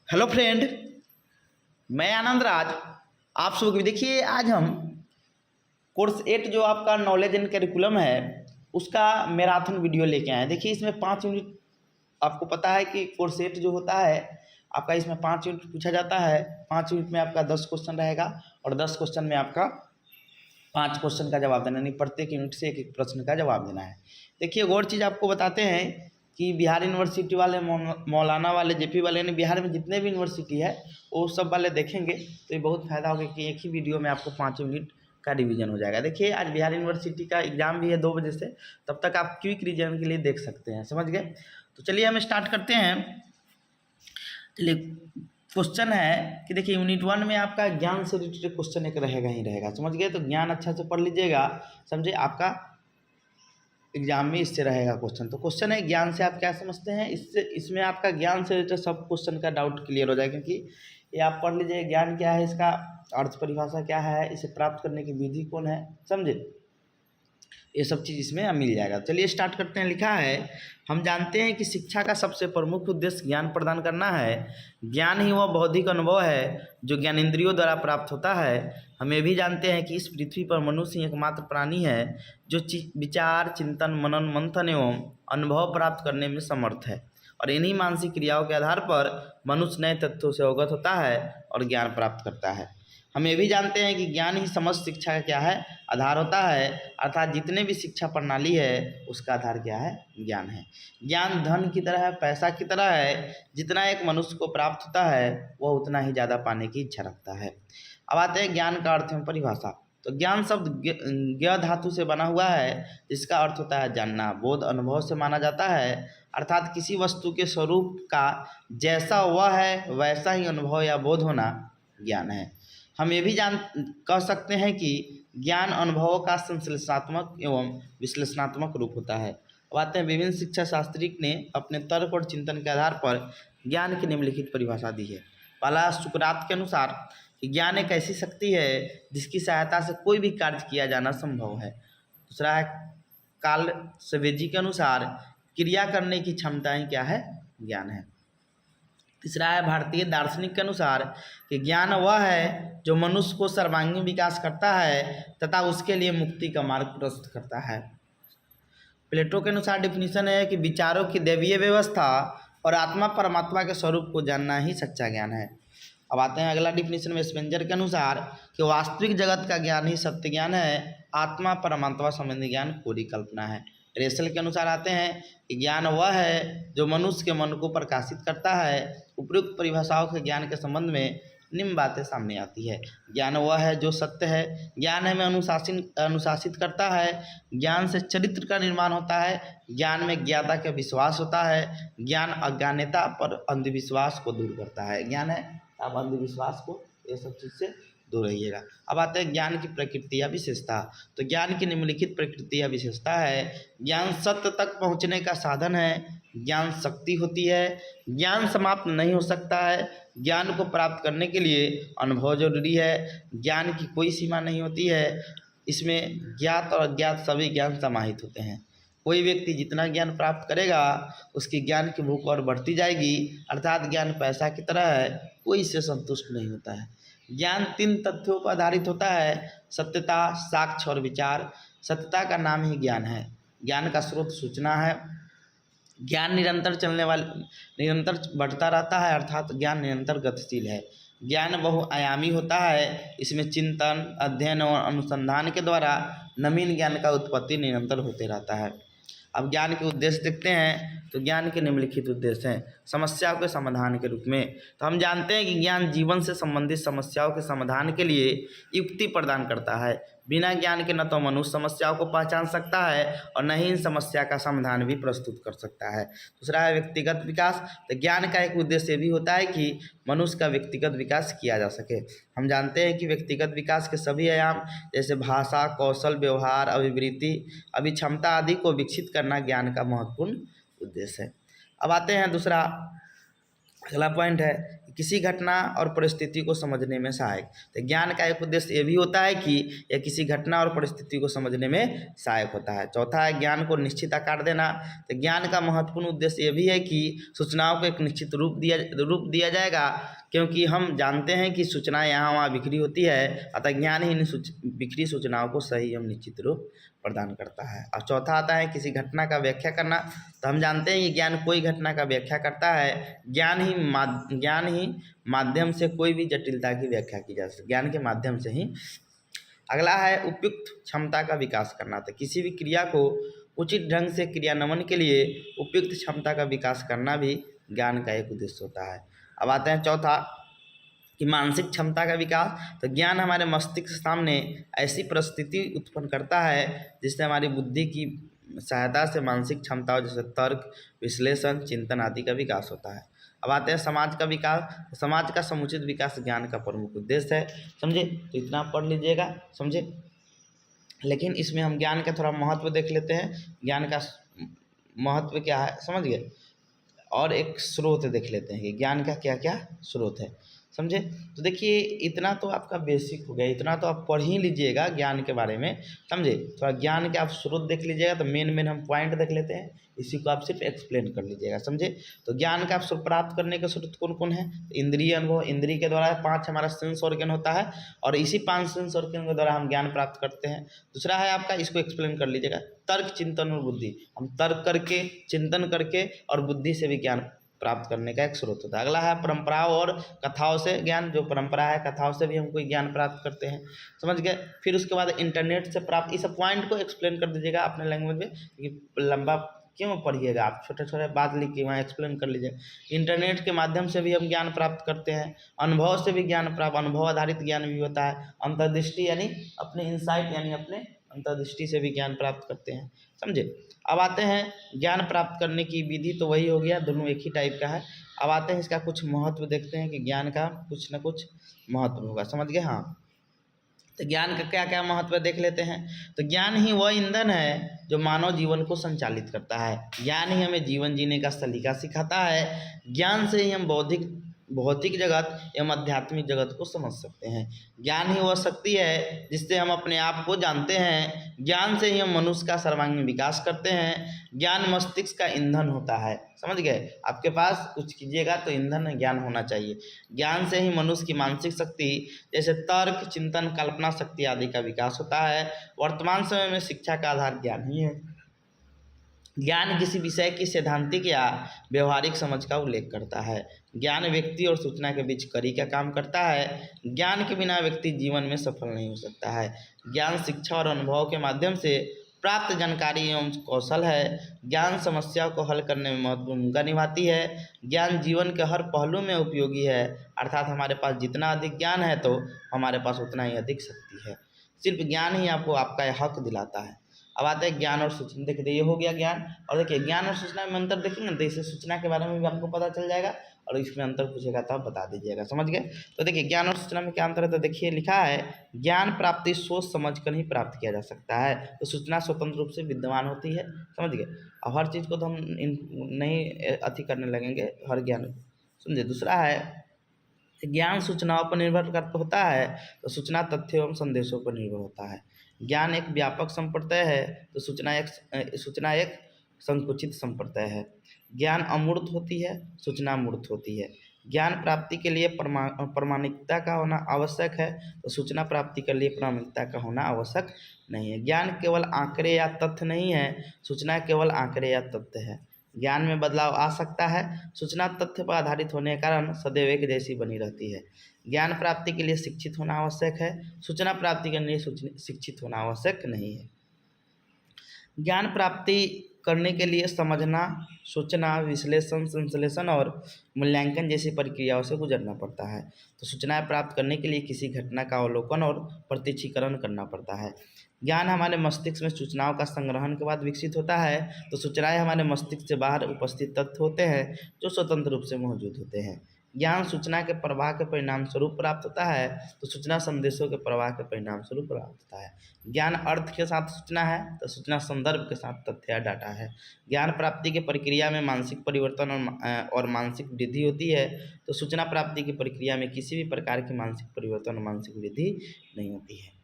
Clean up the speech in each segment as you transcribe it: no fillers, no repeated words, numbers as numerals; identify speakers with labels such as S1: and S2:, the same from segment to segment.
S1: Hello friend, मैं आनंद राज। आप सबको देखिए, आज हम कोर्स 8 जो आपका नॉलेज एंड करिकुलम है उसका मैराथन वीडियो लेके आए हैं। देखिए, इसमें 5 यूनिट, आपको पता है कि कोर्स 8 जो होता है आपका, इसमें 5 यूनिट पूछा जाता है। 5 यूनिट में आपका 10 क्वेश्चन रहेगा और 10 क्वेश्चन में आपका 5 क्वेश्चन का जवाब देना, यानी प्रत्येक यूनिट से एक एक प्रश्न का जवाब देना है। देखिए, एक और चीज़ आपको बताते हैं कि बिहार यूनिवर्सिटी वाले, मौलाना वाले, जेपी वाले, यानी बिहार में जितने भी यूनिवर्सिटी है वो सब वाले देखेंगे तो ये बहुत फ़ायदा होगा कि एक ही वीडियो में आपको 5 यूनिट का रिवीजन हो जाएगा। देखिए, आज बिहार यूनिवर्सिटी का एग्ज़ाम भी है 2 बजे से, तब तक आप क्विक रिवीजन के लिए देख सकते हैं। समझ गए? तो चलिए हम स्टार्ट करते हैं। चलिए, क्वेश्चन है कि देखिए, यूनिट 1 में आपका ज्ञान से रिलेटेड क्वेश्चन एक रहेगा ही रहेगा। समझ गए? तो ज्ञान अच्छा से पढ़ लीजिएगा, समझे? आपका एग्जाम में इससे रहेगा क्वेश्चन। तो क्वेश्चन है, ज्ञान से आप क्या समझते हैं? इसमें आपका ज्ञान से रिलेटेड सब क्वेश्चन का डाउट क्लियर हो जाएगा, क्योंकि ये आप पढ़ लीजिए ज्ञान क्या है, इसका अर्थ परिभाषा क्या है, इसे प्राप्त करने की विधि कौन है, समझे? ये सब चीज़ इसमें मिल जाएगा। चलिए स्टार्ट करते हैं। लिखा है, हम जानते हैं कि शिक्षा का सबसे प्रमुख उद्देश्य ज्ञान प्रदान करना है। ज्ञान ही वह बौद्धिक अनुभव है जो ज्ञानेंद्रियों द्वारा प्राप्त होता है। हम ये भी जानते हैं कि इस पृथ्वी पर मनुष्य एकमात्र प्राणी है जो विचार, चिंतन, मनन, मंथन एवं अनुभव प्राप्त करने में समर्थ है, और इन्हीं मानसिक क्रियाओं के आधार पर मनुष्य नए तथ्यों से अवगत होता है और ज्ञान प्राप्त करता है। हम ये भी जानते हैं कि ज्ञान ही समस्त शिक्षा का क्या है, आधार होता है, अर्थात जितने भी शिक्षा प्रणाली है उसका आधार क्या है, ज्ञान है। ज्ञान धन की तरह है, पैसा की तरह है, जितना एक मनुष्य को प्राप्त होता है वह उतना ही ज़्यादा पाने की इच्छा रखता है। अब आते हैं ज्ञान का अर्थ एवं परिभाषा। तो ज्ञान शब्द ज्ञ धातु से बना हुआ है, जिसका अर्थ होता है जानना। बोध अनुभव से माना जाता है, अर्थात किसी वस्तु के स्वरूप का जैसा वह है वैसा ही अनुभव या बोध होना ज्ञान है। हम ये भी कह सकते हैं कि ज्ञान अनुभवों का संश्लेषणात्मक एवं विश्लेषणात्मक रूप होता है। अब आते हैं, विभिन्न शिक्षा शास्त्री ने अपने तर्क और चिंतन के आधार पर ज्ञान की निम्नलिखित परिभाषा दी है। पहला, सुकरात के अनुसार कि ज्ञान एक ऐसी शक्ति है जिसकी सहायता से कोई भी कार्य किया जाना संभव है। दूसरा है, कार्ल सवेजी के अनुसार क्रिया करने की क्षमता ही क्या है, ज्ञान है। तीसरा है, भारतीय दार्शनिक के अनुसार कि ज्ञान वह है जो मनुष्य को सर्वांगीण विकास करता है तथा उसके लिए मुक्ति का मार्ग प्रशस्त करता है। प्लेटो के अनुसार डिफिनीशन है कि विचारों की दैवीय व्यवस्था और आत्मा परमात्मा के स्वरूप को जानना ही सच्चा ज्ञान है। अब आते हैं अगला डिफिनीशन में, स्पेंजर के अनुसार कि वास्तविक जगत का ज्ञान ही सत्य ज्ञान है, आत्मा परमात्मा संबंधी ज्ञान पूरी कल्पना है। रेसल के अनुसार आते हैं कि ज्ञान वह है जो मनुष्य के मन को प्रकाशित करता है। उपयुक्त परिभाषाओं के ज्ञान के संबंध में निम्न बातें सामने आती है। ज्ञान वह है जो सत्य है, ज्ञान हमें अनुशासित करता है, ज्ञान से चरित्र का निर्माण होता है, ज्ञान में ज्ञाता का विश्वास होता है, ज्ञान अज्ञानता पर अंधविश्वास को दूर करता है। ज्ञान है, आप अंधविश्वास को, ये सब चीज़ से दूर रहिएगा। अब आते हैं ज्ञान की प्रकृति या विशेषता। तो ज्ञान की निम्नलिखित प्रकृति या विशेषता है, ज्ञान सत्य तक पहुँचने का साधन है, ज्ञान शक्ति होती है, ज्ञान समाप्त नहीं हो सकता है, ज्ञान को प्राप्त करने के लिए अनुभव जरूरी है, ज्ञान की कोई सीमा नहीं होती है, इसमें ज्ञात और अज्ञात सभी ज्ञान समाहित होते हैं। कोई व्यक्ति जितना ज्ञान प्राप्त करेगा उसकी ज्ञान की भूख और बढ़ती जाएगी, अर्थात ज्ञान पैसा की तरह है, कोई इससे संतुष्ट नहीं होता है। ज्ञान 3 तथ्यों पर आधारित होता है, सत्यता, साक्ष्य और विचार। सत्यता का नाम ही ज्ञान है। ज्ञान का स्रोत सूचना है। ज्ञान निरंतर बढ़ता रहता है, अर्थात ज्ञान निरंतर गतिशील है। ज्ञान बहुआयामी होता है, इसमें चिंतन, अध्ययन और अनुसंधान के द्वारा नवीन ज्ञान का उत्पत्ति निरंतर होते रहता है। अब ज्ञान के उद्देश्य देखते हैं। तो ज्ञान के निम्नलिखित उद्देश्य हैं, समस्याओं के समाधान के रूप में। तो हम जानते हैं कि ज्ञान जीवन से संबंधित समस्याओं के समाधान के लिए युक्ति प्रदान करता है। बिना ज्ञान के न तो मनुष्य समस्याओं को पहचान सकता है और न ही इन समस्या का समाधान भी प्रस्तुत कर सकता है। दूसरा है व्यक्तिगत विकास। तो ज्ञान का एक उद्देश्य भी होता है कि मनुष्य का व्यक्तिगत विकास किया जा सके। हम जानते हैं कि व्यक्तिगत विकास के सभी आयाम जैसे भाषा, कौशल, व्यवहार, अभिवृत्ति, अभिक्षमता आदि को विकसित करना ज्ञान का महत्वपूर्ण उद्देश्य है। अब आते हैं दूसरा, अगला पॉइंट है कि किसी घटना और परिस्थिति को समझने में सहायक। तो ज्ञान का एक उद्देश्य ये भी होता है कि यह किसी घटना और परिस्थिति को समझने में सहायक होता है। चौथा है ज्ञान को निश्चित आकार देना। तो ज्ञान का महत्वपूर्ण उद्देश्य ये भी है कि सूचनाओं को एक निश्चित रूप दिया जाएगा, क्योंकि हम जानते हैं कि सूचनाएं यहाँ वहाँ बिखरी होती है, अतः ज्ञान ही इन बिखरी सूचनाओं को सही एवं निश्चित रूप प्रदान करता है। और चौथा आता है किसी घटना का व्याख्या करना। तो हम जानते हैं कि ज्ञान कोई घटना का व्याख्या करता है। ज्ञान ही माध्यम से कोई भी जटिलता की व्याख्या की जा सकती है, ज्ञान के माध्यम से ही। अगला है उपयुक्त क्षमता का विकास करना। तो किसी भी क्रिया को उचित ढंग से क्रियान्वयन के लिए उपयुक्त क्षमता का विकास करना भी ज्ञान का एक उद्देश्य होता है। अब आते हैं चौथा कि मानसिक क्षमता का विकास। तो ज्ञान हमारे मस्तिष्क के सामने ऐसी परिस्थिति उत्पन्न करता है जिससे हमारी बुद्धि की सहायता से मानसिक क्षमताओं जैसे तर्क, विश्लेषण, चिंतन आदि का विकास होता है। अब आते हैं समाज का विकास। समाज का समुचित विकास ज्ञान का प्रमुख उद्देश्य है। समझे? तो इतना पढ़ लीजिएगा, समझे। लेकिन इसमें हम ज्ञान का थोड़ा महत्व देख लेते हैं। ज्ञान का महत्व क्या है, समझ गए। और एक स्रोत देख लेते हैं कि ज्ञान का क्या क्या स्रोत है, समझे। तो देखिए इतना तो आपका बेसिक हो गया, इतना तो आप पढ़ ही लीजिएगा ज्ञान के बारे में, समझे। थोड़ा ज्ञान के आप स्रोत देख लीजिएगा। तो मेन हम पॉइंट देख लेते हैं, इसी को आप सिर्फ एक्सप्लेन कर लीजिएगा, समझे। तो ज्ञान का आप प्राप्त करने के स्रोत कौन कौन है? इंद्रिय अनुभव, इंद्रिय के द्वारा 5 हमारा सेंस ऑर्गन होता है, और इसी 5 सेंस ऑर्गन के द्वारा हम ज्ञान प्राप्त करते हैं। दूसरा है आपका, इसको एक्सप्लेन कर लीजिएगा, तर्क, चिंतन और बुद्धि। हम तर्क करके, चिंतन करके और बुद्धि से भी ज्ञान प्राप्त करने का एक स्रोत होता है। अगला है परंपराओं और कथाओं से ज्ञान। जो परंपरा है, कथाओं से भी हम कोई ज्ञान प्राप्त करते हैं, समझ गए। फिर उसके बाद इंटरनेट से प्राप्त, इस पॉइंट को एक्सप्लेन कर दीजिएगा अपने लैंग्वेज में, क्योंकि लंबा क्यों पढ़िएगा आप, छोटे छोटे बात लिख के वहाँ एक्सप्लेन कर लीजिए। इंटरनेट के माध्यम से भी हम ज्ञान प्राप्त करते हैं। अनुभव से भी ज्ञान प्राप्त, अनुभव आधारित ज्ञान भी होता है। अंतर्दृष्टि यानी अपने इंसाइट यानी अपने अंतर्दृष्टि से भी ज्ञान प्राप्त करते हैं, समझे। अब आते हैं ज्ञान प्राप्त करने की विधि, तो वही हो गया, दोनों एक ही टाइप का है। अब आते हैं इसका कुछ महत्व देखते हैं कि ज्ञान का कुछ न कुछ महत्व होगा, समझ गए। हाँ, तो ज्ञान का क्या क्या महत्व देख लेते हैं। तो ज्ञान ही वह ईंधन है जो मानव जीवन को संचालित करता है। ज्ञान ही हमें जीवन जीने का सलीका सिखाता है। ज्ञान से ही हम भौतिक जगत एवं आध्यात्मिक जगत को समझ सकते हैं। ज्ञान ही वह शक्ति है जिससे हम अपने आप को जानते हैं। ज्ञान से ही हम मनुष्य का सर्वांगीण विकास करते हैं। ज्ञान मस्तिष्क का ईंधन होता है, समझ गए। आपके पास कुछ कीजिएगा तो ईंधन ज्ञान होना चाहिए। ज्ञान से ही मनुष्य की मानसिक शक्ति जैसे तर्क, चिंतन, कल्पना शक्ति आदि का विकास होता है। वर्तमान समय में शिक्षा का आधार ज्ञान ही है। ज्ञान किसी विषय की सैद्धांतिक या व्यवहारिक समझ का उल्लेख करता है। ज्ञान व्यक्ति और सूचना के बीच कड़ी का काम करता है। ज्ञान के बिना व्यक्ति जीवन में सफल नहीं हो सकता है। ज्ञान शिक्षा और अनुभव के माध्यम से प्राप्त जानकारी एवं कौशल है। ज्ञान समस्याओं को हल करने में महत्वपूर्ण भूमिका निभाती है। ज्ञान जीवन के हर पहलू में उपयोगी है, अर्थात हमारे पास जितना अधिक ज्ञान है तो हमारे पास उतना ही अधिक शक्ति है। सिर्फ ज्ञान ही आपको आपका हक दिलाता है। अब आते हैं ज्ञान और सूचना। देखिए ये हो गया ज्ञान, और देखिए ज्ञान और सूचना में अंतर देखेंगे ना, तो इससे सूचना के बारे में भी आपको पता चल जाएगा, और इसमें अंतर पूछेगा तो आप बता दीजिएगा, समझ गए। तो देखिए ज्ञान और सूचना में क्या अंतर है, तो देखिए लिखा है ज्ञान प्राप्ति सोच समझ कर ही प्राप्त किया जा सकता है। तो सूचना स्वतंत्र रूप से विद्यमान होती है, समझ गए। अब हर चीज़ को तो हम नहीं अति करने लगेंगे, हर ज्ञान, समझे। दूसरा है ज्ञान सूचनाओं पर निर्भर होता है, तो सूचना तथ्य एवं संदेशों पर निर्भर होता है। ज्ञान एक व्यापक संप्रदाय है, तो सूचना एक संकुचित संप्रदाय है। ज्ञान अमूर्त होती है, सूचना मूर्त होती है। ज्ञान प्राप्ति के लिए प्रामाणिकता का होना आवश्यक है, तो सूचना प्राप्ति के लिए प्रामाणिकता का होना आवश्यक नहीं है। ज्ञान केवल आंकड़े या तथ्य नहीं है, सूचना केवल आंकड़े या तथ्य है। ज्ञान में बदलाव आ सकता है, सूचना तथ्य पर आधारित होने के कारण सदैव एक जैसी बनी रहती है। ज्ञान प्राप्ति के लिए शिक्षित होना आवश्यक है, सूचना प्राप्ति के लिए शिक्षित होना आवश्यक नहीं है। ज्ञान प्राप्ति करने के लिए समझना, सोचना, विश्लेषण, संश्लेषण और मूल्यांकन जैसी प्रक्रियाओं से गुजरना पड़ता है। तो सूचनाएं प्राप्त करने के लिए किसी घटना का अवलोकन और प्रत्यक्षीकरण करना पड़ता है। ज्ञान हमारे मस्तिष्क में सूचनाओं का संग्रहण के बाद विकसित होता है, तो सूचनाएं हमारे मस्तिष्क से बाहर उपस्थित तत्व होते हैं जो स्वतंत्र रूप से मौजूद होते हैं। ज्ञान सूचना के प्रवाह के परिणाम स्वरूप प्राप्त होता है तो सूचना संदेशों के प्रवाह के परिणाम स्वरूप प्राप्त होता है। ज्ञान अर्थ के साथ सूचना है तो सूचना संदर्भ के साथ तथ्य या डाटा है। ज्ञान प्राप्ति की प्रक्रिया में मानसिक परिवर्तन और मानसिक वृद्धि होती है तो सूचना प्राप्ति की प्रक्रिया में किसी भी प्रकार की मानसिक परिवर्तन और मानसिक वृद्धि नहीं होती है।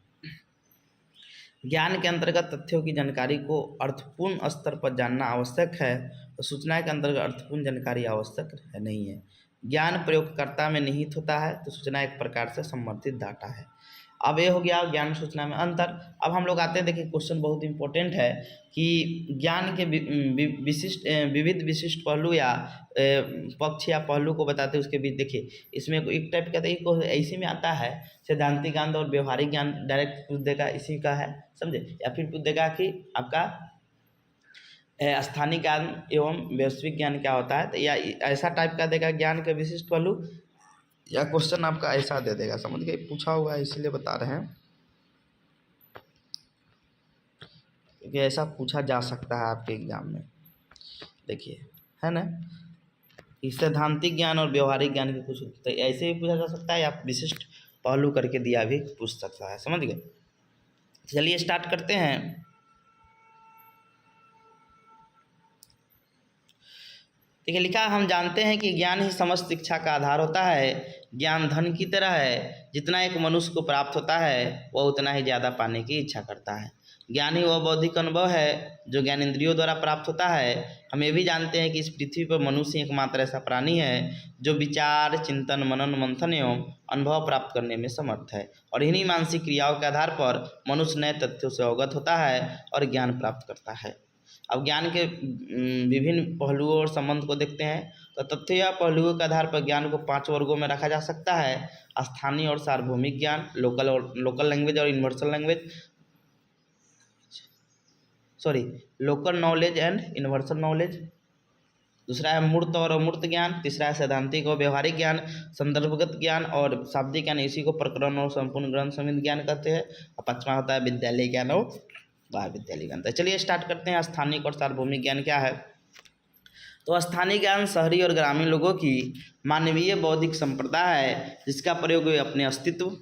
S1: ज्ञान के अंतर्गत तथ्यों की जानकारी को अर्थपूर्ण स्तर पर जानना आवश्यक है तो सूचना के अंतर्गत अर्थपूर्ण जानकारी आवश्यक नहीं है। ज्ञान प्रयोगकर्ता में निहित होता है तो सूचना एक प्रकार से समर्थित डाटा है। अब ये हो गया ज्ञान सूचना में अंतर। अब हम लोग आते हैं, देखिए क्वेश्चन बहुत इंपॉर्टेंट है कि ज्ञान के विविध विशिष्ट पहलू या पक्ष या पहलू को बताते हैं उसके बीच। देखिए इसमें एक टाइप का देखिए ऐसे में आता है सैद्धांतिक ज्ञान और व्यवहारिक ज्ञान, डायरेक्ट पूछ देगा इसी का है, समझे, या फिर पूछ देगा कि आपका स्थानिक ज्ञान एवं वैश्विक ज्ञान क्या होता है, तो या ऐसा टाइप का देगा ज्ञान के विशिष्ट पहलू, या क्वेश्चन आपका ऐसा दे देगा, समझ गए, पूछा हुआ है इसलिए बता रहे हैं क्योंकि ऐसा पूछा जा सकता है आपके एग्जाम में। देखिए है ना, इस सैद्धांतिक ज्ञान और व्यवहारिक ज्ञान के कुछ तो ऐसे भी पूछा जा सकता है या विशिष्ट पहलू करके दिया भी पूछ सकता है, समझ गए। चलिए स्टार्ट करते हैं। देखिए लिखा, हम जानते हैं कि ज्ञान ही समस्त शिक्षा का आधार होता है। ज्ञान धन की तरह है, जितना एक मनुष्य को प्राप्त होता है वह उतना ही ज़्यादा पाने की इच्छा करता है। ज्ञान ही वह बौद्धिक अनुभव है जो ज्ञान इंद्रियों द्वारा प्राप्त होता है। हम ये भी जानते हैं कि इस पृथ्वी पर मनुष्य एकमात्र ऐसा प्राणी है जो विचार, चिंतन, मनन, मंथन एवं अनुभव प्राप्त करने में समर्थ है, और इन्हीं मानसिक क्रियाओं के आधार पर मनुष्य नए तथ्यों से अवगत होता है और ज्ञान प्राप्त करता है। अब ज्ञान के विभिन्न पहलुओं और संबंध को देखते हैं तो तथ्य या पहलुओं के आधार पर ज्ञान को 5 वर्गों में रखा जा सकता है। स्थानीय और सार्वभौमिक ज्ञान, लोकल लैंग्वेज और universal language, local knowledge and universal knowledge. दूसरा है मूर्त और अमूर्त ज्ञान। तीसरा है सैद्धांतिक और व्यवहारिक ज्ञान, संदर्भगत ज्ञान और शाब्दिक ज्ञान, इसी को प्रकरण और संपूर्ण ग्रंथ संबंधी ज्ञान कहते हैं। और 5वां होता है विद्यालय ज्ञान और महाविद्यालय ज्ञान। चलिए स्टार्ट करते हैं। स्थानिक और सार्वभौमिक ज्ञान क्या है? तो स्थानीय ज्ञान शहरी और ग्रामीण लोगों की मानवीय बौद्धिक संप्रदा है जिसका प्रयोग वे अपने अस्तित्व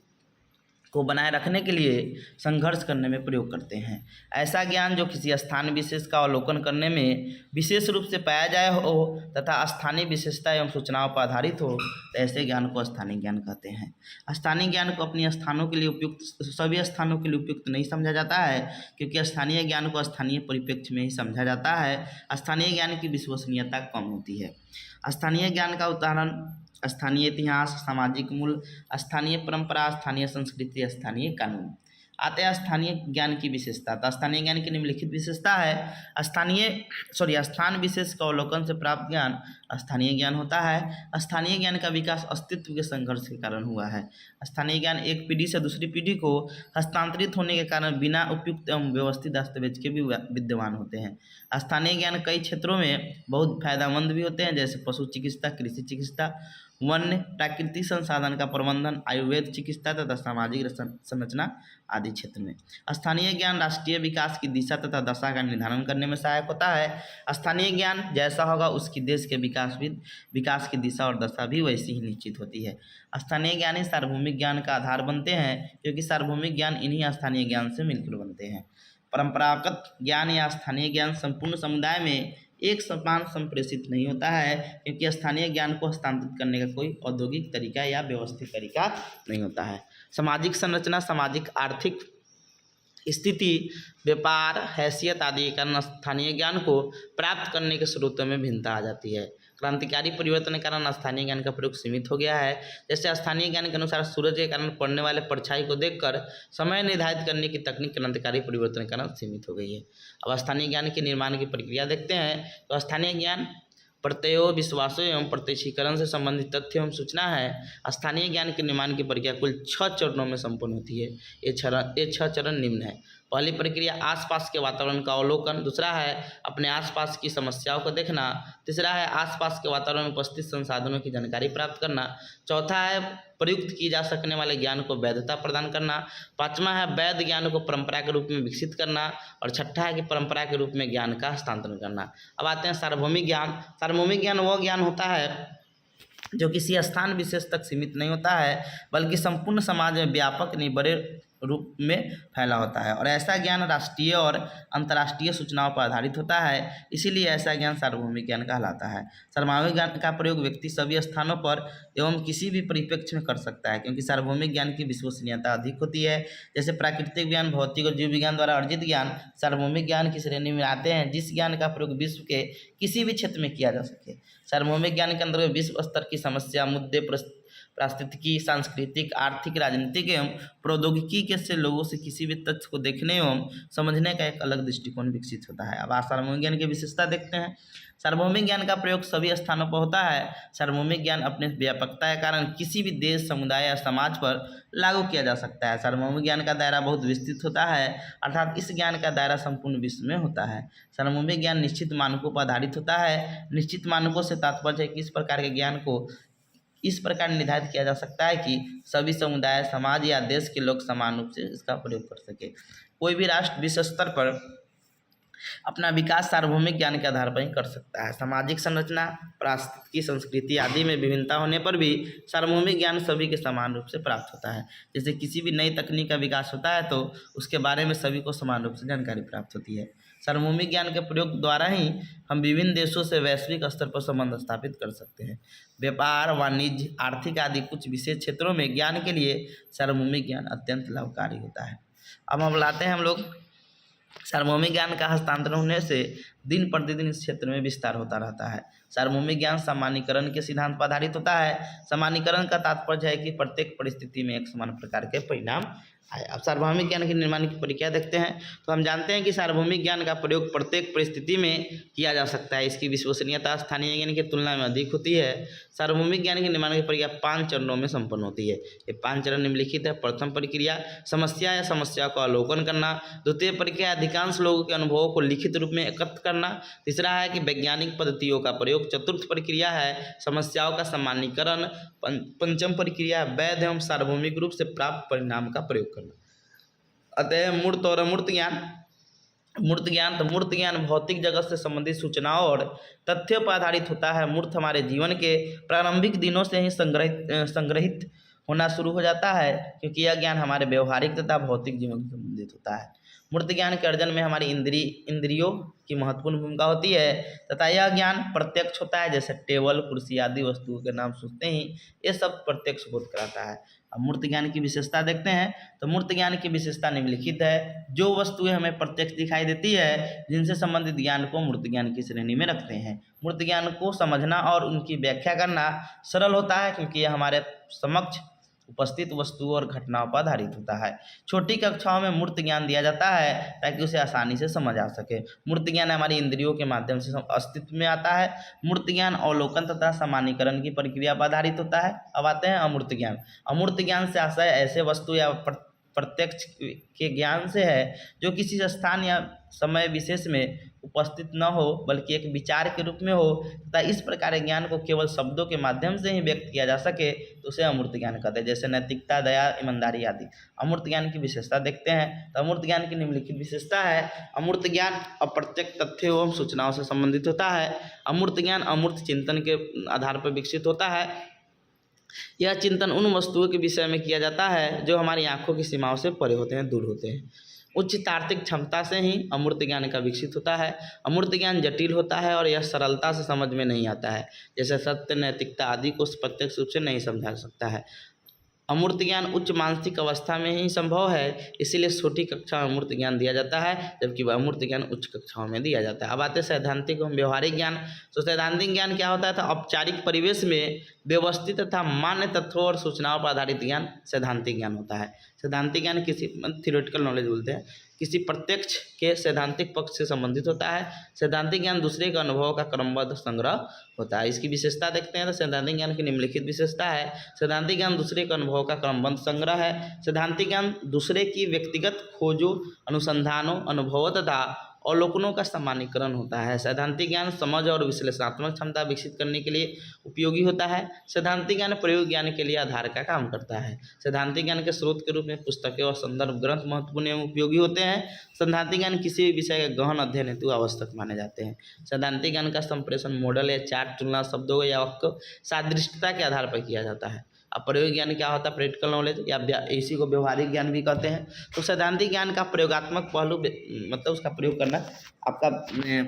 S1: को बनाए रखने के लिए संघर्ष करने में प्रयोग करते हैं। ऐसा ज्ञान जो किसी स्थान विशेष का अवलोकन करने में विशेष रूप से पाया जाए हो तथा स्थानीय विशेषता एवं सूचनाओं पर आधारित हो, तो ऐसे ज्ञान को स्थानीय ज्ञान कहते हैं। स्थानीय ज्ञान को अपने स्थानों के लिए उपयुक्त, सभी स्थानों के लिए उपयुक्त नहीं समझा जाता है क्योंकि स्थानीय ज्ञान को स्थानीय परिप्रेक्ष्य में ही समझा जाता है। स्थानीय ज्ञान की विश्वसनीयता कम होती है। स्थानीय ज्ञान का उदाहरण स्थानीय इतिहास, सामाजिक मूल, स्थानीय परंपरा, स्थानीय संस्कृति, स्थानीय कानून आते हैं। स्थानीय ज्ञान की विशेषता, तो स्थानीय ज्ञान की निम्नलिखित विशेषता है। स्थान विशेष का अवलोकन से प्राप्त ज्ञान स्थानीय ज्ञान होता है। स्थानीय ज्ञान का विकास अस्तित्व के संघर्ष के कारण हुआ है। स्थानीय ज्ञान एक पीढ़ी से दूसरी पीढ़ी को हस्तांतरित होने के कारण बिना उपयुक्त एवं व्यवस्थित दस्तावेज के भी विद्यमान होते हैं। स्थानीय ज्ञान कई क्षेत्रों में बहुत फायदेमंद भी होते हैं, जैसे पशु चिकित्सा, कृषि चिकित्सा, वन्य प्राकृतिक संसाधन का प्रबंधन, आयुर्वेद चिकित्सा तथा सामाजिक संरचना आदि क्षेत्र में। स्थानीय ज्ञान राष्ट्रीय विकास की दिशा तथा दशा का निर्धारण करने में सहायक होता है। स्थानीय ज्ञान जैसा होगा उसकी देश के विकास की दिशा और दशा भी वैसी ही निश्चित होती है। स्थानीय ज्ञान ही सार्वभौमिक ज्ञान का आधार बनते हैं क्योंकि सार्वभौमिक ज्ञान इन्हीं स्थानीय ज्ञान से मिलकर बनते हैं। परंपरागत ज्ञान या स्थानीय ज्ञान संपूर्ण समुदाय में एक समान संप्रेषित नहीं होता है क्योंकि स्थानीय ज्ञान को हस्तांतरित करने का कोई औद्योगिक तरीका या व्यवस्थित तरीका नहीं होता है। सामाजिक संरचना, सामाजिक आर्थिक स्थिति, व्यापार, हैसियत आदि के कारण स्थानीय ज्ञान को प्राप्त करने के स्रोतों में भिन्नता आ जाती है। क्रांतिकारी परिवर्तन के कारण स्थानीय ज्ञान का प्रयोग सीमित हो गया है। जैसे स्थानीय ज्ञान के अनुसार सूरज के कारण पड़ने वाले परछाई को देखकर समय निर्धारित करने की तकनीक क्रांतिकारी परिवर्तन के कारण सीमित हो गई है। अब स्थानीय ज्ञान के निर्माण की प्रक्रिया देखते हैं। तो स्थानीय ज्ञान प्रत्ययों, विश्वासों एवं प्रत्यक्षीकरण से संबंधित तथ्य एवं सूचना है। स्थानीय ज्ञान के निर्माण की प्रक्रिया कुल 6 चरणों में संपन्न होती है। ये 6 चरण निम्न है। पहली प्रक्रिया आसपास के वातावरण का अवलोकन, दूसरा है अपने आसपास की समस्याओं को देखना, तीसरा है आसपास के वातावरण में उपस्थित संसाधनों की जानकारी प्राप्त करना, चौथा है प्रयुक्त की जा सकने वाले ज्ञान को वैधता प्रदान करना, पांचवा है वैध ज्ञान को परंपरा के रूप में विकसित करना, और छठा है कि परंपरा के रूप में ज्ञान का हस्तांतरण करना। अब आते हैं सार्वभौमिक ज्ञान। सार्वभौमिक ज्ञान वह ज्ञान होता है जो किसी स्थान विशेष तक सीमित नहीं होता है बल्कि संपूर्ण समाज में व्यापक नहीं बड़े रूप में फैला होता है। और ऐसा ज्ञान राष्ट्रीय और अंतर्राष्ट्रीय सूचनाओं पर आधारित होता है, इसीलिए ऐसा ज्ञान सार्वभौमिक ज्ञान कहलाता है। सार्वभौमिक ज्ञान का प्रयोग व्यक्ति सभी स्थानों पर एवं किसी भी परिप्रेक्ष्य में कर सकता है, क्योंकि सार्वभौमिक ज्ञान की विश्वसनीयता अधिक होती है। जैसे प्राकृतिक ज्ञान, भौतिक और जीव विज्ञान द्वारा अर्जित ज्ञान सार्वभौमिक ज्ञान की श्रेणी में आते हैं, जिस ज्ञान का प्रयोग विश्व के किसी भी क्षेत्र में किया जा सके। सार्वभौमिक ज्ञान के अंतर्गत विश्व स्तर की समस्या, मुद्दे, पारिस्थितिकी, सांस्कृतिक, आर्थिक, राजनीतिक एवं प्रौद्योगिकी के से लोगों से किसी भी तथ्य को देखने एवं समझने का एक अलग दृष्टिकोण विकसित होता है। अब सार्वभौमिक ज्ञान की विशेषता देखते हैं। सार्वभौमिक ज्ञान का प्रयोग सभी स्थानों पर होता है। सार्वभौमिक ज्ञान अपने व्यापकता के कारण किसी भी देश, समुदाय या समाज पर लागू किया जा सकता है। सार्वभौमिक ज्ञान का दायरा बहुत विस्तृत होता है, अर्थात इस ज्ञान का दायरा संपूर्ण विश्व में होता है। सार्वभौमिक ज्ञान निश्चित मानकों पर आधारित होता है। निश्चित मानकों से तात्पर्य है कि इस प्रकार के ज्ञान को इस प्रकार निर्धारित किया जा सकता है कि सभी समुदाय, समाज या देश के लोग समान रूप से इसका प्रयोग कर सके। कोई भी राष्ट्र विश्व स्तर पर अपना विकास सार्वभौमिक ज्ञान के आधार पर ही कर सकता है। सामाजिक संरचना, पारिस्थितिकी, संस्कृति आदि में विभिन्नता होने पर भी सार्वभौमिक ज्ञान सभी के समान रूप से प्राप्त होता है। जैसे किसी भी नई तकनीक का विकास होता है तो उसके बारे में सभी को समान रूप से जानकारी प्राप्त होती है। सार्वभौमिक ज्ञान के प्रयोग द्वारा ही हम विभिन्न देशों से वैश्विक स्तर पर संबंध स्थापित कर सकते हैं। व्यापार, वाणिज्य, आर्थिक आदि कुछ विशेष क्षेत्रों में ज्ञान के लिए सार्वभौमिक ज्ञान अत्यंत लाभकारी होता है। अब हम लाते हैं हम लोग सार्वभौमिक ज्ञान का हस्तांतरण होने से दिन प्रतिदिन इस क्षेत्र में विस्तार होता रहता है। सार्वभौमिक ज्ञान सामान्यीकरण के सिद्धांत पर आधारित होता है। सामान्यीकरण का तात्पर्य है कि प्रत्येक परिस्थिति में एक समान प्रकार के परिणाम आए। अब सार्वभौमिक ज्ञान के निर्माण की प्रक्रिया देखते हैं तो हम जानते हैं कि सार्वभौमिक ज्ञान का प्रयोग प्रत्येक परिस्थिति में किया जा सकता है। इसकी विश्वसनीयता स्थानीय ज्ञान की तुलना में अधिक होती है। सार्वभौमिक ज्ञान के निर्माण की प्रक्रिया 5 चरणों में संपन्न होती है। ये 5 चरण निम्नलिखित है। प्रथम प्रक्रिया समस्या या समस्या का अवलोकन करना। द्वितीय प्रक्रिया अधिकांश लोगों के अनुभवों को लिखित रूप में एकत्र करना। तीसरा है कि वैज्ञानिक पद्धतियों का प्रयोग। चतुर्थ प्रक्रिया है समस्याओं का सामान्यीकरण। पंचम प्रक्रिया वैध एवं सार्वभौमिक रूप से प्राप्त परिणाम का प्रयोग करना। अतः मूर्त और अमूर्त ज्ञान। मूर्त ज्ञान तो मूर्त ज्ञान भौतिक जगत से संबंधित सूचनाओं और तथ्यों पर आधारित होता है। मूर्त हमारे जीवन के प्रारंभिक दिनों से ही संग्रहित होना शुरू हो जाता है, क्योंकि यह ज्ञान हमारे व्यवहारिक तथा भौतिक जीवन से संबंधित होता है। मूर्त ज्ञान के अर्जन में हमारी इंद्रियों की महत्वपूर्ण भूमिका होती है तथा यह ज्ञान प्रत्यक्ष होता है। जैसे टेबल, कुर्सी आदि वस्तुओं के नाम सुनते ही ये सब प्रत्यक्ष बोध कराता है। अब मूर्त ज्ञान की विशेषता देखते हैं तो मूर्त ज्ञान की विशेषता निम्नलिखित है। जो वस्तुएं हमें प्रत्यक्ष दिखाई देती है, जिनसे संबंधित ज्ञान को मूर्त ज्ञान की श्रेणी में रखते हैं। मूर्त ज्ञान को समझना और उनकी व्याख्या करना सरल होता है, क्योंकि यह हमारे समक्ष उपस्थित वस्तुओं और घटनाओं पर आधारित होता है। छोटी कक्षाओं में मूर्त ज्ञान दिया जाता है ताकि उसे आसानी से समझ आ सके। मूर्त ज्ञान हमारी इंद्रियों के माध्यम से अस्तित्व में आता है। मूर्त ज्ञान अवलोकन तथा सामान्यीकरण की प्रक्रिया पर आधारित होता है। अब आते हैं अमूर्त ज्ञान। अमूर्त ज्ञान से आशय ऐसे वस्तु या प्रत्यक्ष के ज्ञान से है जो किसी स्थान या समय विशेष में उपस्थित न हो, बल्कि एक विचार के रूप में हो तथा इस प्रकार के ज्ञान को केवल शब्दों के माध्यम से ही व्यक्त किया जा सके तो उसे अमूर्त ज्ञान कहते हैं। जैसे नैतिकता, दया, ईमानदारी आदि। अमूर्त ज्ञान की विशेषता देखते हैं तो अमूर्त ज्ञान की निम्नलिखित विशेषता है। अमूर्त ज्ञान अप्रत्यक्ष तथ्यों एवं सूचनाओं से संबंधित होता है। अमूर्त ज्ञान अमूर्त चिंतन के आधार पर विकसित होता है। यह चिंतन उन वस्तुओं के विषय में किया जाता है जो हमारी आंखों की सीमाओं से परे होते हैं, दूर होते हैं। उच्च तार्किक क्षमता से ही अमूर्त ज्ञान का विकसित होता है। अमूर्त ज्ञान जटिल होता है और यह सरलता से समझ में नहीं आता है। जैसे सत्य, नैतिकता आदि को प्रत्यक्ष रूप से नहीं समझा सकता है। अमूर्त ज्ञान उच्च मानसिक अवस्था में ही संभव है, इसीलिए छोटी कक्षा में अमूर्त ज्ञान दिया जाता है, जबकि वह अमूर्त ज्ञान उच्च कक्षाओं में दिया जाता है। अब आते सैद्धांतिक एवं व्यवहारिक ज्ञान। तो सैद्धांतिक ज्ञान क्या होता है? तो औपचारिक परिवेश में व्यवस्थित तथा मान्य तथ्यों और सूचनाओं पर आधारित ज्ञान सैद्धांतिक ज्ञान होता है। सैद्धांतिक ज्ञान किसी थ्योरेटिकल नॉलेज बोलते हैं, किसी प्रत्यक्ष के सैद्धांतिक पक्ष से संबंधित होता है। सैद्धांतिक ज्ञान दूसरे के अनुभवों का क्रमबद्ध संग्रह होता है। इसकी विशेषता देखते हैं तो सैद्धांतिक ज्ञान की निम्नलिखित विशेषता है। सैद्धांतिक ज्ञान दूसरे के अनुभवों का क्रमबद्ध संग्रह है। सैद्धांतिक ज्ञान दूसरे की व्यक्तिगत खोजों, अनुसंधानों, अनुभवों तथा अवलोकनों का सामान्यीकरण होता है। सैद्धांतिक ज्ञान समझ और विश्लेषणात्मक क्षमता विकसित करने के लिए उपयोगी होता है। सैद्धांतिक ज्ञान प्रयोग ज्ञान के लिए आधार का काम करता है। सैद्धांतिक ज्ञान के स्रोत के रूप में पुस्तकें और संदर्भ ग्रंथ महत्वपूर्ण एवं उपयोगी होते हैं। सैद्धांतिक ज्ञान किसी भी विषय के गहन अध्ययन हेतु आवश्यक माने जाते हैं। सैद्धांतिक ज्ञान का संप्रेषण मॉडल या चार्ट, तुलना, शब्दों या वाक्य सादृश्यता के आधार पर किया जाता है। अब प्रयोग ज्ञान क्या होता है? प्रैक्टिकल नॉलेज, या इसी को व्यवहारिक ज्ञान भी कहते हैं। तो सैद्धांतिक ज्ञान का प्रयोगात्मक पहलू मतलब उसका प्रयोग करना आपका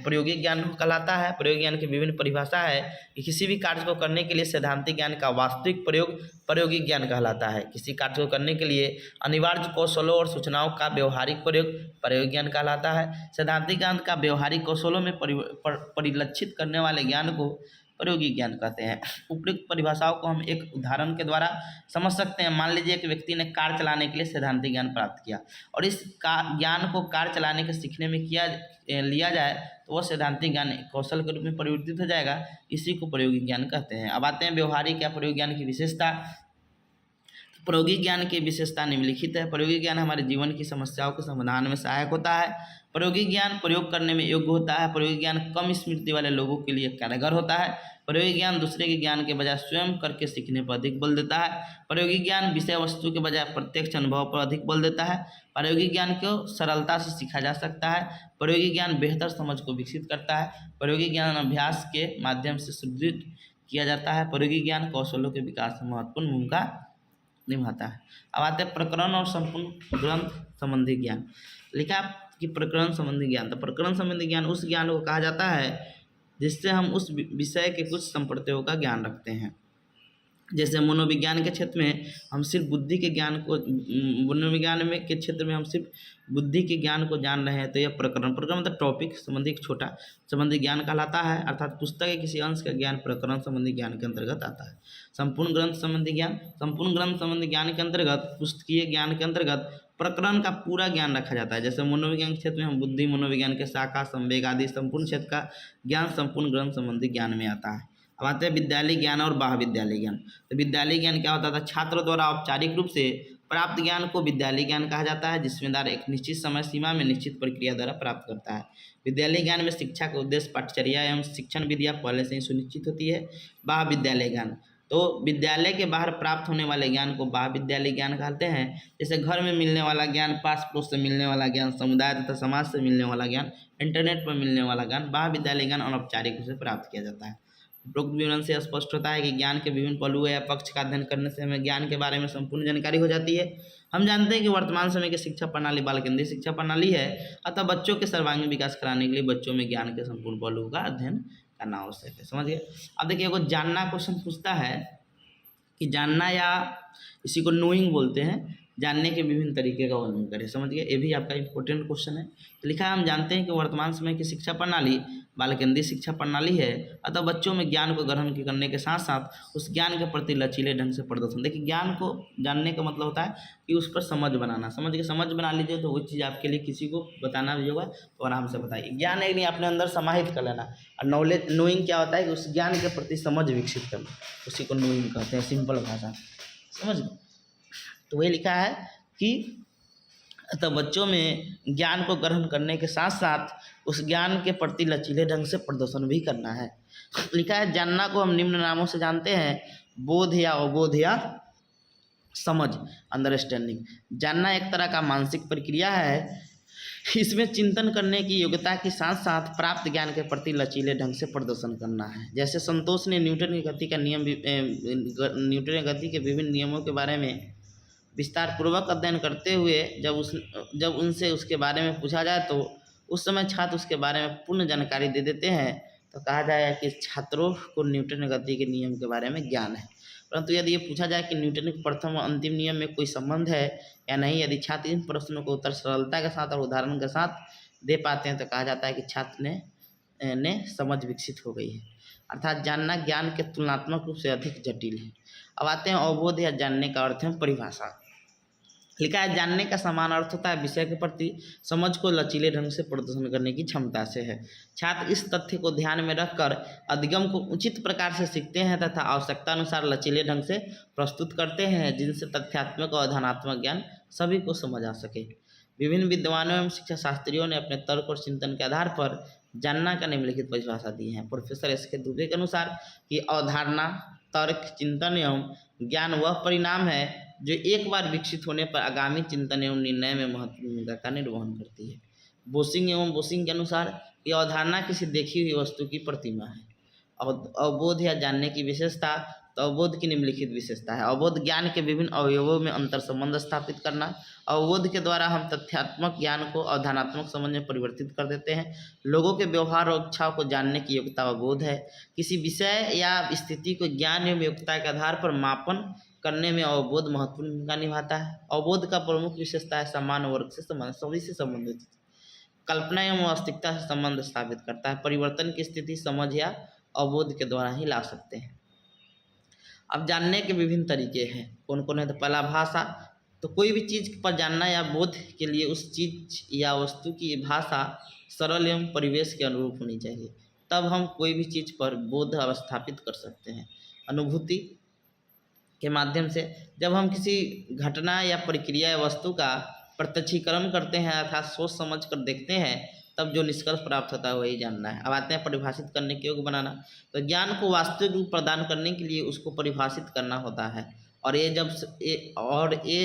S1: प्रयोगिक ज्ञान कहलाता है। प्रयोग ज्ञान की विभिन्न परिभाषा है कि किसी भी कार्य को करने के लिए सैद्धांतिक ज्ञान का वास्तविक प्रयोग प्रयोगिक ज्ञान कहलाता है। किसी कार्य को करने के लिए अनिवार्य कौशलों और सूचनाओं का व्यवहारिक प्रयोग प्रयोग ज्ञान कहलाता है। सैद्धांतिक ज्ञान का व्यवहारिक कौशलों में परिलक्षित करने वाले ज्ञान को प्रयोगिक ज्ञान कहते हैं। उपयुक्त परिभाषाओं को हम एक उदाहरण के द्वारा समझ सकते हैं। मान लीजिए एक व्यक्ति ने कार चलाने के लिए सैद्धांतिक ज्ञान प्राप्त किया और इस ज्ञान को कार चलाने के सीखने में लिया जाए तो वह सैद्धांतिक ज्ञान कौशल के रूप में परिवर्तित हो जाएगा। इसी को प्रयोगिक ज्ञान कहते हैं। अब आते हैं व्यवहारिक या प्रयोग ज्ञान की विशेषता। प्रयोगिक ज्ञान की विशेषता निम्नलिखित है। प्रयोगिक ज्ञान हमारे जीवन की समस्याओं के समाधान में सहायक होता है। प्रयोगिक ज्ञान प्रयोग करने में योग्य होता है। प्रयोगिक ज्ञान कम स्मृति वाले लोगों के लिए कारगर होता है। प्रयोगिक ज्ञान दूसरे के ज्ञान के बजाय स्वयं करके सीखने पर अधिक बल देता है। प्रयोगिक ज्ञान विषय वस्तु के बजाय प्रत्यक्ष अनुभव पर अधिक बल देता है। प्रायोगिक ज्ञान को सरलता से सीखा जा सकता है। प्रयोगिक ज्ञान बेहतर समझ को विकसित करता है। प्रयोगिक ज्ञान अभ्यास के माध्यम से सुदृढ़ किया जाता है। प्रयोगिक ज्ञान कौशलों के विकास में महत्वपूर्ण भूमिका निभाता है। अब आते हैं प्रकरण और संपूर्ण ग्रंथ संबंधी ज्ञान। लिखा कि प्रकरण संबंधी ज्ञान, तो प्रकरण संबंधी ज्ञान उस ज्ञान को कहा जाता है जिससे हम उस विषय के कुछ संप्रत्यों का ज्ञान रखते हैं। जैसे मनोविज्ञान के क्षेत्र में हम सिर्फ बुद्धि के ज्ञान को मनोविज्ञान में के क्षेत्र में हम सिर्फ बुद्धि के ज्ञान को जान रहे हैं तो यह प्रकरण मतलब टॉपिक संबंधी एक छोटा संबंधी ज्ञान कहलाता है। अर्थात पुस्तक के किसी अंश का ज्ञान प्रकरण संबंधी ज्ञान के अंतर्गत आता है। संपूर्ण ग्रंथ संबंधी ज्ञान, संपूर्ण ग्रंथ संबंधी ज्ञान के अंतर्गत पुस्तकीय ज्ञान के अंतर्गत प्रकरण का पूरा ज्ञान रखा जाता है। जैसे मनोविज्ञान के क्षेत्र में हम बुद्धि, मनोविज्ञान के शाखा, संवेग आदि संपूर्ण क्षेत्र का ज्ञान संपूर्ण ग्रंथ संबंधी ज्ञान में आता है। अब आते हैं विद्यालय ज्ञान और महाविद्यालय ज्ञान। तो विद्यालय ज्ञान क्या होता था? छात्र द्वारा औपचारिक रूप से प्राप्त ज्ञान को विद्यालय ज्ञान कहा जाता है, जिसमें द्वारा एक निश्चित समय सीमा में निश्चित प्रक्रिया द्वारा प्राप्त करता है। विद्यालय ज्ञान में शिक्षा का उद्देश्य, पाठचर्या एवं शिक्षण विधियाँ पहले से ही सुनिश्चित होती है। महाविद्यालय ज्ञान, तो विद्यालय के बाहर प्राप्त होने वाले ज्ञान को महाविद्यालय ज्ञान कहते हैं। जैसे घर में मिलने वाला ज्ञान, पास पड़ोस से मिलने वाला ज्ञान, समुदाय तथा समाज से मिलने वाला ज्ञान, इंटरनेट पर मिलने वाला ज्ञान, महाविद्यालय ज्ञान अनौपचारिक रूप से प्राप्त किया जाता है। उपरोक्त विवरण से स्पष्ट होता है कि ज्ञान के विभिन्न पहलुओं या पक्ष का अध्ययन करने से हमें ज्ञान के बारे में संपूर्ण जानकारी हो जाती है। हम जानते हैं कि वर्तमान समय की शिक्षा प्रणाली बाल केंद्रित शिक्षा प्रणाली है, अतः बच्चों के सर्वांगीण विकास कराने के लिए बच्चों में ज्ञान के संपूर्ण पहलुओं का अध्ययन करना आवश्यक है। समझ गए? अब देखिए, अगर जानना क्वेश्चन पूछता है कि जानना, या इसी को नोइंग बोलते हैं, जानने के विभिन्न तरीके का वर्णन करें। समझ गए? ये भी आपका इंपॉर्टेंट क्वेश्चन है। तो लिखा है, हम जानते हैं कि वर्तमान समय की शिक्षा प्रणाली बाल केंद्रित शिक्षा प्रणाली है, अतः बच्चों में ज्ञान को ग्रहण करने के साथ साथ उस ज्ञान के प्रति लचीले ढंग से प्रदर्शन। देखिए, ज्ञान को जानने का मतलब होता है कि उस पर समझ बनाना। समझ के समझ बना लीजिए तो वो चीज़ आपके लिए किसी को बताना भी होगा तो आराम से बताइए। ज्ञान एक नहीं अपने अंदर समाहित कर लेना, और नॉलेज नोइंग क्या होता है कि उस ज्ञान के प्रति समझ विकसित करना, उसी को नोइंग कहते हैं, सिंपल भाषा। समझ गए? तो वही लिखा है कि अतः बच्चों में ज्ञान को ग्रहण करने के साथ साथ उस ज्ञान के प्रति लचीले ढंग से प्रदर्शन भी करना है। लिखा है, जानना को हम निम्न नामों से जानते हैं: बोध या अवबोध या समझ, अंडरस्टैंडिंग। जानना एक तरह का मानसिक प्रक्रिया है। इसमें चिंतन करने की योग्यता के साथ साथ प्राप्त ज्ञान के प्रति लचीले ढंग से प्रदर्शन करना है। जैसे संतोष ने न्यूटन की गति का नियम न्यूटन की गति के विभिन्न नियमों के बारे में विस्तार पूर्वक अध्ययन करते हुए जब उनसे उसके बारे में पूछा जाए तो उस समय छात्र उसके बारे में पूर्ण जानकारी दे देते हैं, तो कहा जाएगा कि छात्रों को न्यूटन गति के नियम के बारे में ज्ञान है। परंतु यदि ये पूछा जाए कि न्यूटन के प्रथम और अंतिम नियम में कोई संबंध है या नहीं, यदि छात्र इन प्रश्नों को उत्तर सरलता के साथ और उदाहरण के साथ दे पाते हैं तो कहा जाता है कि छात्र ने समझ विकसित हो गई है। अर्थात जानना ज्ञान के तुलनात्मक रूप से अधिक जटिल है। अब आते हैं अवबोध या जानने का अर्थ है परिभाषा। लिखा है, जानने का समान अर्थ होता है विषय के प्रति समझ को लचीले ढंग से प्रदर्शन करने की क्षमता से है। छात्र इस तथ्य को ध्यान में रखकर अधिगम को उचित प्रकार से सीखते हैं तथा आवश्यकता अनुसार लचीले ढंग से प्रस्तुत करते हैं, जिनसे तथ्यात्मक और धनात्मक ज्ञान सभी को समझ आ सके। विभिन्न विद्वानों एवं शिक्षा शास्त्रियों ने अपने तर्क और चिंतन के आधार पर जानना का निम्नलिखित परिभाषा दी है। प्रोफेसर एस के दुबे के अनुसार कि अवधारणा, तर्क, चिंतन एवं ज्ञान वह परिणाम है जो एक बार विकसित होने पर आगामी चिंतन एवं निर्णय में महत्वपूर्ण भूमिका का निर्वहन करती है। बोसिंग एवं बोसिंग के अनुसार ये अवधारणा किसी देखी हुई वस्तु की प्रतिमा है। अवबोध या जानने की विशेषता, तो अवबोध की निम्नलिखित विशेषता है। अवबोध ज्ञान के विभिन्न अवयवों में अंतर संबंध स्थापित करना। अवबोध के द्वारा हम तथ्यात्मक ज्ञान को अवधारणात्मक समझ में परिवर्तित कर देते हैं। लोगों के व्यवहार और इच्छाओं को जानने की योग्यता अवबोध है। किसी विषय या स्थिति को ज्ञान एवं योग्यता के आधार पर मापन करने में अवबोध महत्वपूर्ण भूमिका निभाता है। अवबोध का प्रमुख विशेषता है समान वर्ग से संबंध, सभी से संबंधित कल्पना एवं वास्तविकता से संबंध स्थापित करता है। परिवर्तन की स्थिति समझ या अवबोध के द्वारा ही ला सकते हैं। अब जानने के विभिन्न तरीके हैं, कौन कौन है? तो पहला भाषा, तो कोई भी चीज़ पर जानना या बोध के लिए उस चीज या वस्तु की भाषा सरल एवं परिवेश के अनुरूप होनी चाहिए, तब हम कोई भी चीज़ पर बोध स्थापित कर सकते हैं। अनुभूति के माध्यम से जब हम किसी घटना या प्रक्रिया या वस्तु का प्रत्यक्षीकरण करते हैं अर्थात सोच समझ कर देखते हैं, तब जो निष्कर्ष प्राप्त होता है वही जानना है। अब आते हैं परिभाषित करने के योग्य बनाना। तो ज्ञान को वास्तविक रूप प्रदान करने के लिए उसको परिभाषित करना होता है, और ये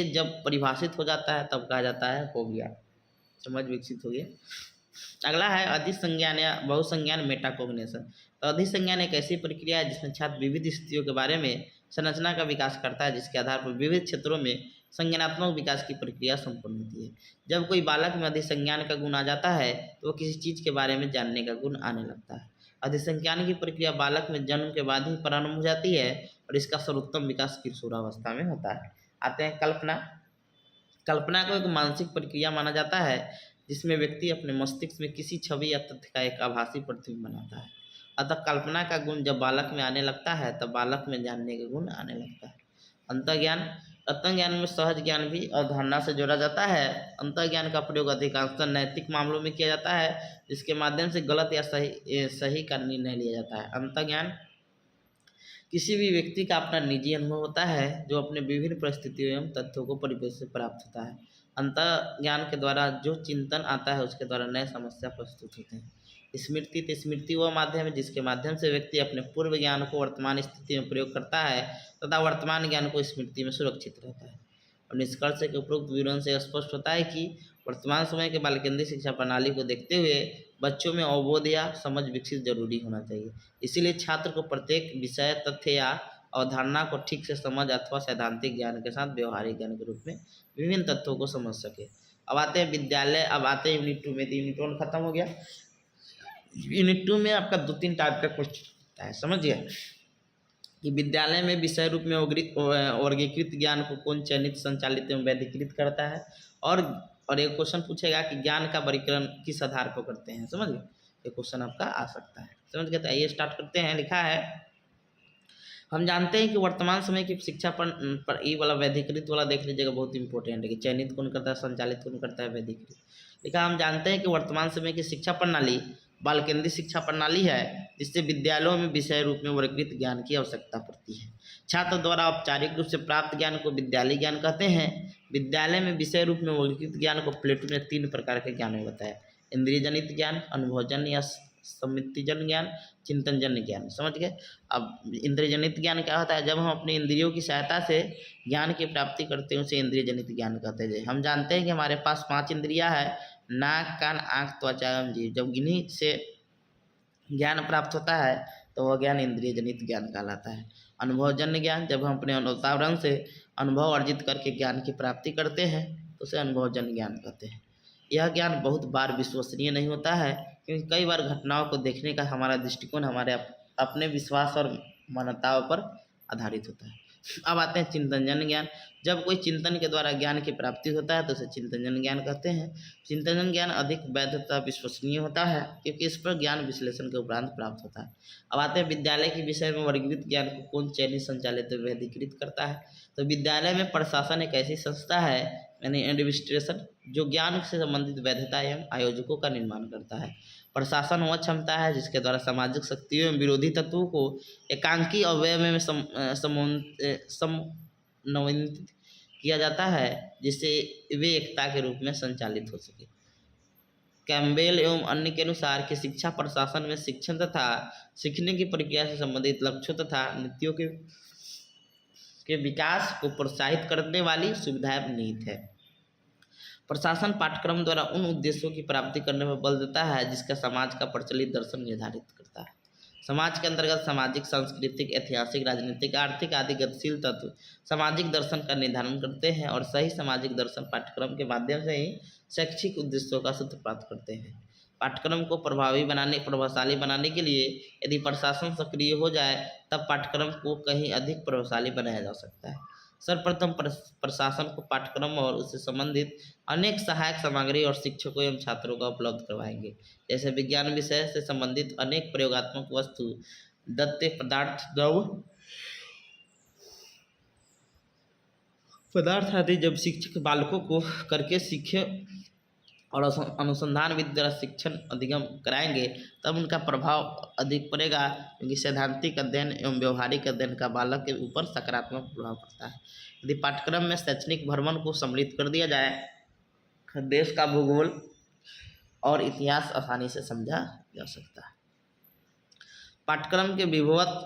S1: जब परिभाषित हो जाता है तब कहा जाता है हो गया, समझ विकसित हो गया। अगला है अधिसंज्ञान या बहुसंज्ञान मेटाकोग्निशन। तो अधिसंज्ञान एक ऐसी प्रक्रिया है जिसमें छात्र विविध स्थितियों के बारे में संरचना का विकास करता है, जिसके आधार पर विविध क्षेत्रों में संज्ञानात्मक विकास की प्रक्रिया संपन्न होती है। जब कोई बालक में अधिसंज्ञान का गुण आ जाता है तो वह किसी चीज़ के बारे में जानने का गुण आने लगता है। अधिसंज्ञान की प्रक्रिया बालक में जन्म के बाद ही प्रारंभ हो जाती है और इसका सर्वोत्तम विकास किशोरावस्था में होता है। आते हैं कल्पना। कल्पना को एक मानसिक प्रक्रिया माना जाता है जिसमें व्यक्ति अपने मस्तिष्क में किसी छवि या तथ्य का एक आभासी प्रतिबिंब बनाता है। अतः कल्पना का गुण जब बालक में आने लगता है तब बालक में जानने का गुण आने लगता है। अंतर्ज्ञान। अंतर्ज्ञान में सहज ज्ञान भी अवधारणा से जोड़ा जाता है। अंतर्ज्ञान का प्रयोग अधिकांशतः नैतिक मामलों में किया जाता है, जिसके माध्यम से गलत या सही का निर्णय लिया जाता है। अंतर्ज्ञान किसी भी व्यक्ति का अपना निजी अनुभव होता है जो अपने विभिन्न परिस्थितियों एवं तथ्यों को परिवेश से प्राप्त होता है। अंतर्ज्ञान के द्वारा जो चिंतन आता है उसके द्वारा नए समस्या प्रस्तुत होते हैं। स्मृति। तो स्मृति वह माध्यम है जिसके माध्यम से व्यक्ति अपने पूर्व ज्ञान को वर्तमान स्थिति में प्रयोग करता है तथा वर्तमान ज्ञान को स्मृति में सुरक्षित रहता है। और निष्कर्ष के उपरोक्त विवरण से स्पष्ट होता है कि वर्तमान समय के बाल केंद्रित शिक्षा प्रणाली को देखते हुए बच्चों में अवबोध या समझ विकसित जरूरी होना चाहिए। इसीलिए छात्र को प्रत्येक विषय, तथ्य या अवधारणा को ठीक से समझ अथवा सैद्धांतिक ज्ञान के साथ व्यवहारिक ज्ञान के रूप में विभिन्न तथ्यों को समझ सके। अब आते हैं विद्यालय। अब आते हैं यूनिट 2 में। तो यूनिट 1 खत्म हो गया। यूनिट 2 में आपका 2-3 टाइप का क्वेश्चन होता है, समझिए कि विद्यालय में विषय रूप में वर्गीकृत ज्ञान को कौन चयनित, संचालित एवं वैधिकृत करता है। और एक क्वेश्चन पूछेगा कि ज्ञान का वर्गीकरण किस आधार पर करते हैं, समझ गए। ये क्वेश्चन आपका आ सकता है, समझ गए। तो आइए स्टार्ट करते हैं। लिखा है, हम जानते हैं कि वर्तमान समय की शिक्षा पर ये वाला वैधिकृत वाला देख लीजिएगा, बहुत इंपॉर्टेंट है कि चयनित कौन करता है, संचालित कौन करता है, वैधिकृत। लिखा, हम जानते हैं कि वर्तमान समय की शिक्षा प्रणाली बाल केंद्रित शिक्षा प्रणाली है जिससे विद्यालयों में विषय रूप में वर्गीकृत ज्ञान की आवश्यकता पड़ती है। छात्र द्वारा औपचारिक रूप से प्राप्त ज्ञान को विद्यालय ज्ञान कहते हैं। विद्यालय में विषय रूप में वर्गीकृत ज्ञान को प्लेटो ने 3 प्रकार के ज्ञान में बताया: इंद्रिय जनित ज्ञान, अनुभवजन्य या समितिजन्य ज्ञान, चिंतनजन्य ज्ञान। समझ गए। अब इंद्रिय जनित ज्ञान क्या होता है? जब हम अपनी इंद्रियों की सहायता से ज्ञान की प्राप्ति करते हैं उसे इंद्रिय जनित ज्ञान कहते हैं। हम जानते हैं कि हमारे पास 5 इंद्रियां हैं: नाक, कान, आँख, त्वचा एवं जीभ। जब इन्हीं से ज्ञान प्राप्त होता है तो वह ज्ञान इंद्रिय जनित ज्ञान कहलाता है। अनुभवजन्य ज्ञान, जब हम अपने वातावरण से अनुभव अर्जित करके ज्ञान की प्राप्ति करते हैं तो उसे अनुभवजन्य ज्ञान कहते हैं। यह ज्ञान बहुत बार विश्वसनीय नहीं होता है क्योंकि कई बार घटनाओं को देखने का हमारा दृष्टिकोण हमारे अपने विश्वास और मान्यताओं पर आधारित होता है। अब आते हैं चिंतनजन्य ज्ञान। जब कोई चिंतन के द्वारा ज्ञान की प्राप्ति होता है तो उसे चिंतनजन्य ज्ञान कहते हैं। चिंतनजन्य ज्ञान अधिक वैध तथा विश्वसनीय होता है क्योंकि इस पर ज्ञान विश्लेषण के उपरांत प्राप्त होता है। अब आते हैं विद्यालय के विषय में वर्गीकृत ज्ञान को कौन चयनित, संचालित व वैधिकृत करता है। तो विद्यालय में प्रशासन एक ऐसी संस्था है, यानी एडमिनिस्ट्रेशन, जो ज्ञान से संबंधित वैधता एवं आयोजकों का निर्माण करता है। प्रशासन वह क्षमता है जिसके द्वारा सामाजिक शक्तियों एवं विरोधी तत्वों को एकांकी अवयव में समन्वयित किया जाता है जिससे वे एकता के रूप में संचालित हो सके। कैम्पबेल एवं अन्य के अनुसार कि शिक्षा प्रशासन में शिक्षण तथा सीखने की प्रक्रिया से संबंधित लक्ष्यों तथा नीतियों के विकास को प्रोत्साहित करने वाली सुविधाएं निहित है। प्रशासन पाठ्यक्रम द्वारा उन उद्देश्यों की प्राप्ति करने पर बल देता है जिसका समाज का प्रचलित दर्शन निर्धारित करता है। समाज के अंतर्गत सामाजिक, सांस्कृतिक, ऐतिहासिक, राजनीतिक, आर्थिक आदि गतिशील तत्व सामाजिक दर्शन का निर्धारण करते हैं और सही सामाजिक दर्शन पाठ्यक्रम के माध्यम से ही शैक्षिक उद्देश्यों का सूत्र प्राप्त करते हैं। पाठ्यक्रम को प्रभावशाली बनाने के लिए यदि प्रशासन सक्रिय हो जाए तब पाठ्यक्रम को कहीं अधिक प्रभावशाली बनाया जा सकता है। सर्वप्रथम प्रशासन को पाठ्यक्रम और उससे संबंधित अनेक सहायक सामग्री और शिक्षकों एवं छात्रों का उपलब्ध करवाएंगे, जैसे विज्ञान विषय से संबंधित अनेक प्रयोगात्मक वस्तु, दत्ते पदार्थ आदि जब शिक्षक बालकों को करके सीखे और अनुसंधान विधि द्वारा शिक्षण अधिगम कराएंगे तब उनका प्रभाव अधिक पड़ेगा, क्योंकि सैद्धांतिक अध्ययन एवं व्यवहारिक अध्ययन का बालक के ऊपर सकारात्मक प्रभाव पड़ता है। यदि पाठ्यक्रम में शैक्षणिक भ्रमण को सम्मिलित कर दिया जाए, देश का भूगोल और इतिहास आसानी से समझा जा सकता है। पाठ्यक्रम के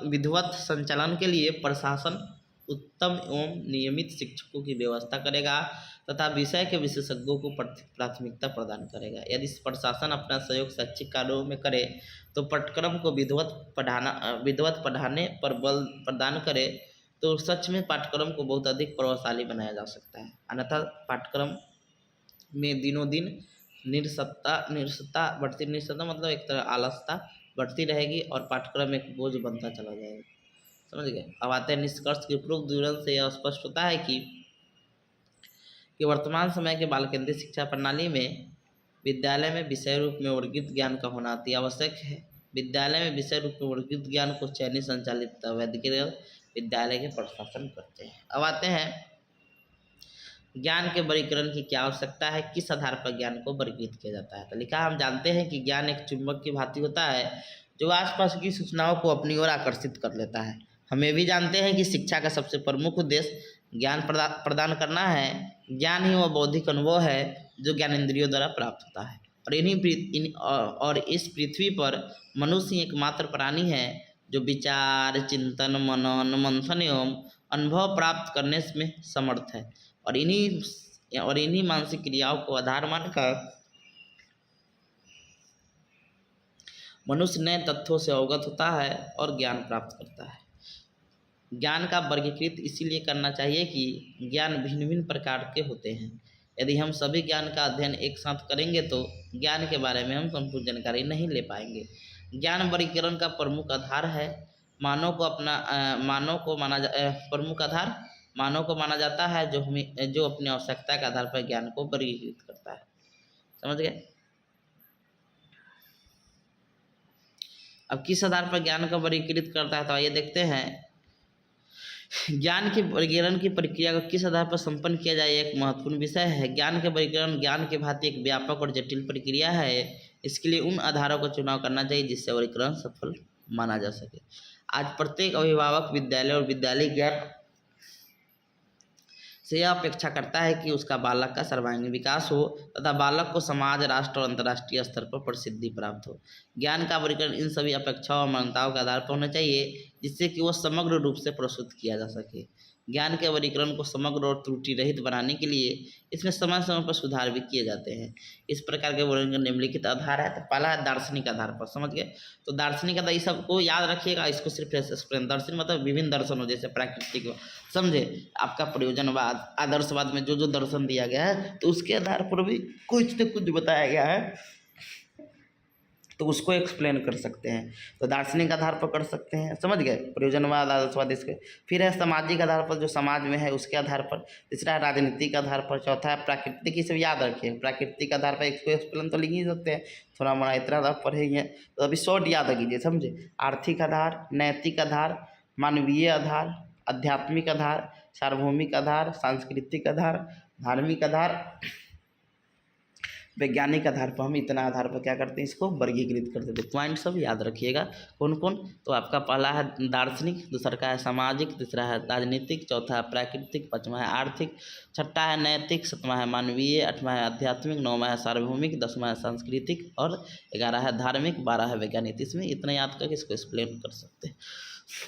S1: विधिवत संचालन के लिए प्रशासन उत्तम एवं नियमित शिक्षकों की व्यवस्था करेगा तथा विषय के विशेषज्ञों को प्राथमिकता प्रदान करेगा। यदि प्रशासन अपना सहयोग शैक्षिक कार्यों में करे तो पाठ्यक्रम को विधिवत पढ़ाने पर बल प्रदान करे तो सच में पाठ्यक्रम को बहुत अधिक प्रभावशाली बनाया जा सकता है। अन्यथा पाठ्यक्रम में दिनों दिन निरसता बढ़ती, निरसता मतलब एक तरह आलसता बढ़ती रहेगी और पाठ्यक्रम एक बोझ बनता चला जाएगा। समझ गए। अब आते हैं निष्कर्ष के उपरोक्त विवरण से यह स्पष्ट होता है कि वर्तमान समय के बाल केंद्रित शिक्षा प्रणाली में विद्यालय में विषय रूप में वर्गीकृत ज्ञान का होना अति आवश्यक है। विद्यालय में विषय रूप में वर्गीकृत ज्ञान को चयनित संचालित वैदिक विद्यालय के प्रशासन करते हैं। अब आते हैं ज्ञान के वर्गीकरण की क्या आवश्यकता है, किस आधार पर ज्ञान को वर्गीकृत किया जाता है। तो लिखा, हम जानते हैं कि ज्ञान एक चुंबक की भांति होता है जो आसपास की सूचनाओं को अपनी ओर आकर्षित कर लेता है। हम ये भी जानते हैं कि शिक्षा का सबसे प्रमुख उद्देश्य ज्ञान प्रदान करना है। ज्ञान ही वह बौद्धिक अनुभव है जो ज्ञानेंद्रियों द्वारा प्राप्त होता है और इस पृथ्वी पर मनुष्य एकमात्र प्राणी है जो विचार, चिंतन, मनन, मंथन एवं अनुभव प्राप्त करने में समर्थ है और इन्हीं मानसिक क्रियाओं को आधार मानकर मनुष्य नए तथ्यों से अवगत होता है और ज्ञान प्राप्त करता है। ज्ञान का वर्गीकृत इसीलिए करना चाहिए कि ज्ञान भिन्न भिन्न प्रकार के होते हैं। यदि हम सभी ज्ञान का अध्ययन एक साथ करेंगे तो ज्ञान के बारे में हम संपूर्ण जानकारी नहीं ले पाएंगे। ज्ञान वर्गीकरण का प्रमुख आधार है मानव को माना जाता है जो अपनी आवश्यकता के आधार पर ज्ञान को वर्गीकृत करता है। समझ गए। अब किस आधार पर ज्ञान का वर्गीकृत करता है तो आइए देखते हैं। ज्ञान के वर्गीकरण की प्रक्रिया को किस आधार पर संपन्न किया जाए एक महत्वपूर्ण विषय है। ज्ञान के वर्गीकरण ज्ञान के भांति एक व्यापक और जटिल प्रक्रिया है। इसके लिए उन आधारों का चुनाव करना चाहिए जिससे वर्गीकरण सफल माना जा सके। आज प्रत्येक अभिभावक विद्यालय और विद्यालय ज्ञान से यह अपेक्षा करता है कि उसका बालक का सर्वांगीण विकास हो तथा बालक को समाज, राष्ट्र और अंतर्राष्ट्रीय स्तर पर प्रसिद्धि प्राप्त हो। ज्ञान का वर्गीकरण इन सभी अपेक्षाओं और मान्यताओं के आधार पर होना चाहिए जिससे कि वह समग्र रूप से प्रस्तुत किया जा सके। ज्ञान के वर्गीकरण को समग्र और त्रुटि रहित बनाने के लिए इसमें समय समय पर सुधार भी किए जाते हैं। इस प्रकार के वर्गीकरण निम्नलिखित आधार है। तो पहला है दार्शनिक आधार पर। समझ गए। तो दार्शनिक आधार, इस सबको याद रखिएगा, इसको सिर्फ एक्सप्लेन। दर्शन मतलब विभिन्न दर्शनों, जैसे प्राकृतिक, समझे, आपका प्रयोजनवाद, आदर्शवाद में जो जो दर्शन दिया गया है तो उसके आधार पर भी कुछ न कुछ बताया गया है तो उसको एक्सप्लेन कर सकते हैं। तो दार्शनिक आधार पर कर सकते हैं। समझ गए। प्रयोजनवाद, आदर्शवाद, इसके फिर है सामाजिक आधार पर, जो समाज में है उसके आधार पर। तीसरा है राजनीतिक आधार पर। चौथा है प्राकृतिक। ये सब याद रखिए। प्राकृतिक आधार पर इसको एक्सप्लेन तो लिख ही सकते हैं, थोड़ा मोड़ा इतना आप पढ़ेंगे तो अभी शॉर्ट याद रखिए। समझे। आर्थिक आधार, नैतिक आधार, मानवीय आधार, आध्यात्मिक आधार, सार्वभौमिक आधार, सांस्कृतिक आधार, धार्मिक आधार, वैज्ञानिक आधार पर हम इतना आधार पर क्या करते हैं, इसको वर्गीकृत कर देते हैं। पॉइंट सब याद रखिएगा कौन कौन। तो आपका पहला है दार्शनिक, दूसरा का है सामाजिक, तीसरा है राजनीतिक, चौथा है प्राकृतिक, पाँचवा है आर्थिक, छठा है नैतिक, सातवां है मानवीय, आठवां है आध्यात्मिक, नौवां है सार्वभौमिक, 10वां है सांस्कृतिक और 11 है धार्मिक, 12 है वैज्ञानिक। इसमें इतना याद करके इसको एक्सप्लेन कर सकते हैं।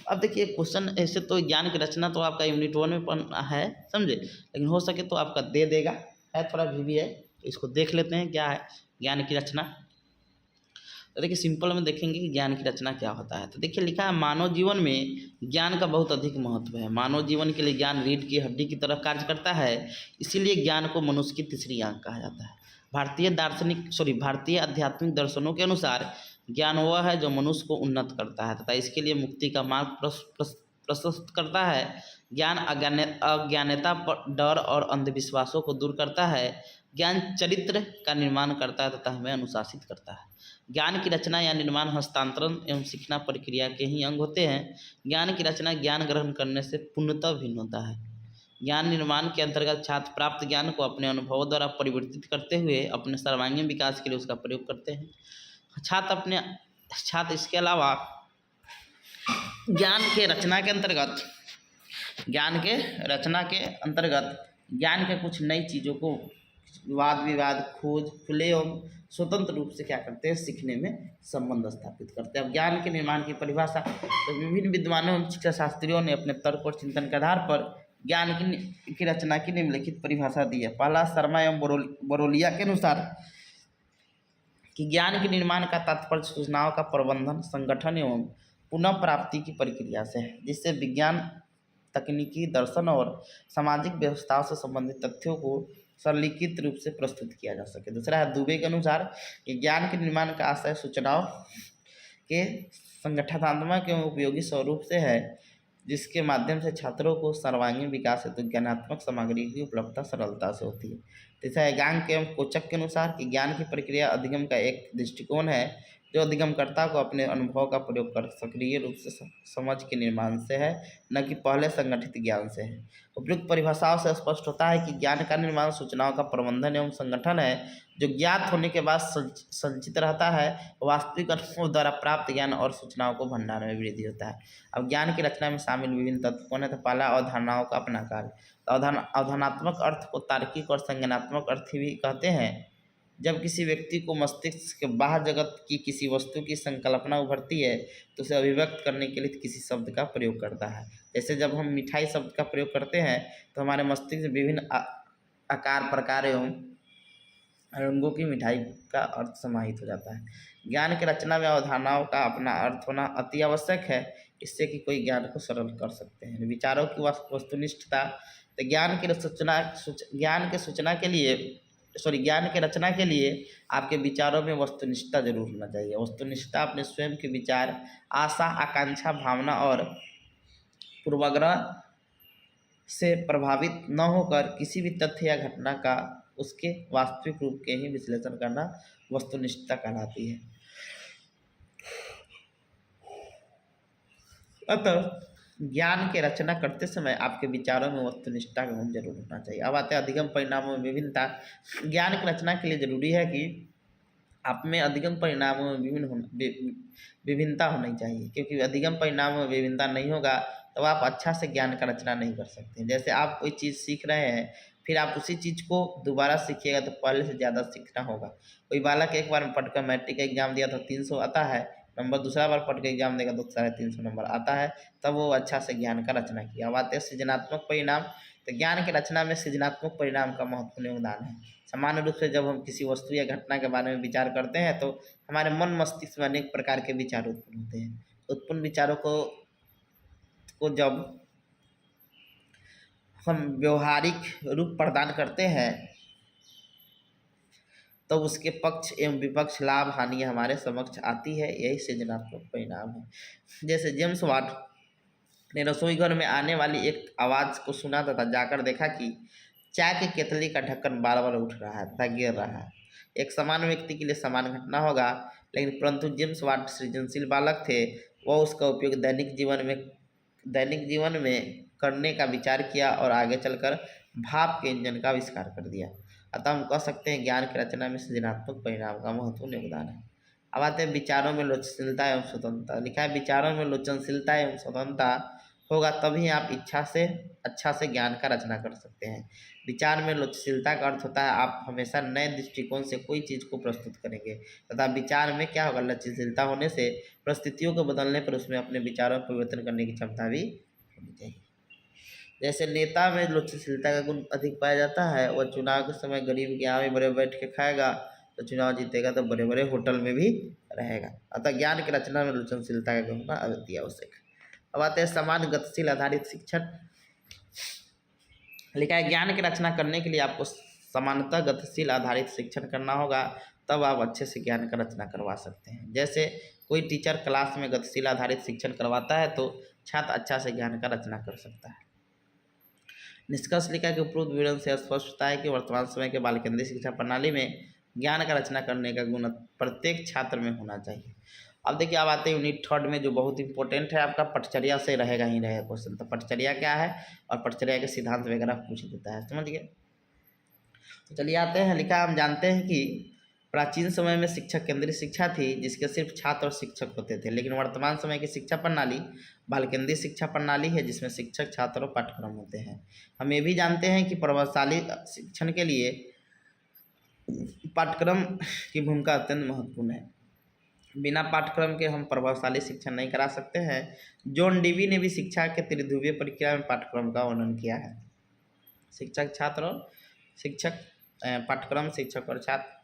S1: अब देखिए क्वेश्चन ऐसे तो ज्ञान की रचना तो आपका यूनिट 1 में पढ़ना है, समझे, लेकिन हो सके तो आपका दे देगा, है थोड़ा भी है, इसको देख लेते हैं क्या है ज्ञान की रचना। तो देखिए सिंपल में देखेंगे कि ज्ञान की रचना क्या होता है। तो देखिए लिखा है मानव जीवन में ज्ञान का बहुत अधिक महत्व है। मानव जीवन के लिए ज्ञान रीढ़ की हड्डी की तरह कार्य करता है, इसीलिए ज्ञान को मनुष्य की तीसरी आंख कहा जाता है। भारतीय आध्यात्मिक दर्शनों के अनुसार ज्ञान वह है जो मनुष्य को उन्नत करता है तथा इसके लिए मुक्ति का मार्ग प्रशस्त करता है। ज्ञान अज्ञानता, डर और अंधविश्वासों को दूर करता है। ज्ञान चरित्र का निर्माण करता है तथा हमें अनुशासित करता है। ज्ञान की रचना या निर्माण हस्तांतरण एवं सीखना प्रक्रिया के ही अंग होते हैं। ज्ञान की रचना ज्ञान ग्रहण करने से पूर्णतः भिन्न होता है। ज्ञान निर्माण के अंतर्गत छात्र प्राप्त ज्ञान को अपने अनुभवों द्वारा परिवर्तित करते हुए अपने सर्वांगीण विकास के लिए उसका प्रयोग करते हैं। छात्र इसके अलावा ज्ञान के रचना के अंतर्गत ज्ञान के कुछ नई चीज़ों को वाद विवाद, खोज, खुले एवं स्वतंत्र रूप से क्या करते हैं, सीखने में संबंध स्थापित करते हैं। अब ज्ञान के निर्माण की परिभाषा, तो विभिन्न विद्वानों एवं शिक्षा शास्त्रियों ने अपने तर्क और चिंतन के आधार पर ज्ञान की रचना की निम्नलिखित परिभाषा दी है। पहला शर्मा एवं बरोलिया के अनुसार कि ज्ञान के निर्माण का तात्पर्य सूचनाओं का प्रबंधन, संगठन एवं पुनः प्राप्ति की प्रक्रिया से है, जिससे विज्ञान, तकनीकी, दर्शन और सामाजिक व्यवस्थाओं से संबंधित तथ्यों को सरलीकृत रूप से प्रस्तुत किया जा सके। दूसरा है दुबे के अनुसार कि ज्ञान के निर्माण का आशय सूचनाओं के संगठनात्मक एवं उपयोगी स्वरूप से है, जिसके माध्यम से छात्रों को सर्वांगीण विकास हेतु ज्ञानात्मक सामग्री की उपलब्धता सरलता से होती है। तीसरा है ज्ञान के एवं कोचक के अनुसार कि ज्ञान की प्रक्रिया अधिगम का एक दृष्टिकोण है, जो अधिगमकर्ता को अपने अनुभव का प्रयोग कर सक्रिय रूप से समझ के निर्माण से है, न कि पहले संगठित ज्ञान से है। उपयुक्त परिभाषाओं से स्पष्ट होता है कि ज्ञान का निर्माण सूचनाओं का प्रबंधन एवं संगठन है, जो ज्ञात होने के बाद संचित रहता है। वास्तविक अनुभव द्वारा प्राप्त ज्ञान और सूचनाओं को भंडारण में वृद्धि होता है। अब ज्ञान की रचना में शामिल विभिन्न तत्व कौन है, तो पहला अवधारणाओं का अपना कार्य। अवधारणात्मक अर्थ को तार्किक और संज्ञानात्मक अर्थ भी कहते हैं। जब किसी व्यक्ति को मस्तिष्क के बाह्य जगत की किसी वस्तु की संकल्पना उभरती है, तो उसे अभिव्यक्त करने के लिए किसी शब्द का प्रयोग करता है। जैसे जब हम मिठाई शब्द का प्रयोग करते हैं तो हमारे मस्तिष्क में विभिन्न आकार, प्रकार एवं रंगों की मिठाई का अर्थ समाहित हो जाता है। ज्ञान की रचना में अवधारणाओं का अपना अर्थ होना अति आवश्यक है, इससे कि कोई ज्ञान को सरल कर सकते हैं। विचारों की वस्तुनिष्ठता, तो ज्ञान की रचना के लिए आपके विचारों में वस्तुनिष्ठता जरूर होना चाहिए। वस्तुनिष्ठता अपने स्वयं के विचार, आशा, आकांक्षा, भावना और पूर्वाग्रह से प्रभावित न होकर किसी भी तथ्य या घटना का उसके वास्तविक रूप के ही विश्लेषण करना वस्तुनिष्ठता कहलाती है। अतः ज्ञान के रचना करते समय आपके विचारों में वस्तुनिष्ठता का गुण जरूर होना चाहिए। अब आते हैं अधिगम परिणामों में विभिन्नता। ज्ञान की रचना के लिए जरूरी है कि आप में अधिगम परिणामों में विभिन्नता होनी चाहिए, क्योंकि अधिगम परिणामों में विभिन्नता नहीं होगा तो आप अच्छा से ज्ञान का रचना नहीं कर सकते। जैसे आप कोई चीज़ सीख रहे हैं, फिर आप उसी चीज़ को दोबारा सीखिएगा तो पहले से ज़्यादा सीखना होगा। कोई बालक एक बार में पढ़कर मैट्रिक का एग्जाम दिया तो 300 आता है नंबर, दूसरा बार पढ़ के एग्जाम देगा तो 350 नंबर आता है, तब वो अच्छा से ज्ञान का रचना किया। अब आते हैं सृजनात्मक परिणाम। तो ज्ञान की रचना में सृजनात्मक परिणाम का महत्वपूर्ण योगदान है। सामान्य रूप से जब हम किसी वस्तु या घटना के बारे में विचार करते हैं तो हमारे मन मस्तिष्क में अनेक प्रकार के विचार उत्पन्न होते हैं। उत्पन्न विचारों को जब हम व्यवहारिक रूप प्रदान करते हैं तो उसके पक्ष एवं विपक्ष, लाभ हानि हमारे समक्ष आती है, यही सृजनात्मक परिणाम है। जैसे जेम्स वाट ने रसोई घर में आने वाली एक आवाज़ को सुना तथा जाकर देखा कि चाय के केतली का ढक्कन बार बार उठ रहा है तथा गिर रहा है। एक समान व्यक्ति के लिए समान घटना होगा, लेकिन परंतु जेम्स वाट सृजनशील बालक थे। वह उसका उपयोग दैनिक जीवन में करने का विचार किया और आगे चलकर भाप के इंजन का आविष्कार कर दिया। अतः हम कह सकते हैं ज्ञान की रचना में सृजनात्मक परिणाम का महत्वपूर्ण योगदान है। अब आते हैं विचारों में लोचनशीलता एवं स्वतंत्रता। लिखा है विचारों में लोचनशीलता एवं स्वतंत्रता होगा तभी आप अच्छा से ज्ञान का रचना कर सकते हैं। विचार में लोचनशीलता का अर्थ होता है आप हमेशा नए दृष्टिकोण से कोई चीज़ को प्रस्तुत करेंगे तथा विचार में क्या होगा, लचीलता होने से परिस्थितियों को बदलने पर उसमें अपने विचारों में परिवर्तन करने की क्षमता भी होनी चाहिए। जैसे नेता में लोचनशीलता का गुण अधिक पाया जाता है, वह चुनाव के समय गरीब के यहाँ भी बड़े बैठ के खाएगा, तो चुनाव जीतेगा तो बड़े बड़े होटल में भी रहेगा। अतः ज्ञान की रचना में लोचनशीलता का गुण होना अति आवश्यक है। अब आते हैं समान गतिशील आधारित शिक्षण। लिखा है ज्ञान की रचना करने के लिए आपको समानता गतिशील आधारित शिक्षण करना होगा, तब आप अच्छे से ज्ञान का रचना करवा सकते हैं। जैसे कोई टीचर क्लास में गतिशील आधारित शिक्षण करवाता है तो छात्र अच्छा से ज्ञान का रचना कर सकता है। निष्कर्ष लिखा है कि उपरोक्त विवरण से स्पष्ट होता है कि वर्तमान समय के बाल केंद्रीय शिक्षा प्रणाली में ज्ञान का रचना करने का गुण प्रत्येक छात्र में होना चाहिए। अब देखिए, अब आते हैं यूनिट 3 में जो बहुत इंपॉर्टेंट है, आपका पटचर्या से रहेगा ही रहेगा क्वेश्चन। तो पटचर्या क्या है और पटचर्या के सिद्धांत वगैरह पूछ देता है, समझ गए। तो चलिए आते हैं। लिखा हम जानते हैं कि प्राचीन समय में शिक्षक केंद्रीय शिक्षा थी जिसके सिर्फ छात्र और शिक्षक होते थे, लेकिन वर्तमान समय की शिक्षा प्रणाली बाल केंद्रीय शिक्षा प्रणाली है जिसमें शिक्षक, छात्र और पाठ्यक्रम होते हैं। हम ये भी जानते हैं कि प्रभावशाली शिक्षण के लिए पाठ्यक्रम की भूमिका अत्यंत महत्वपूर्ण है। बिना पाठ्यक्रम के हम प्रभावशाली शिक्षण नहीं करा सकते हैं। जॉन डीवी ने भी शिक्षा के त्रिध्रुवीय प्रक्रिया में पाठ्यक्रम का वर्णन किया है। शिक्षक, छात्र और शिक्षक, पाठ्यक्रम, शिक्षक और छात्र।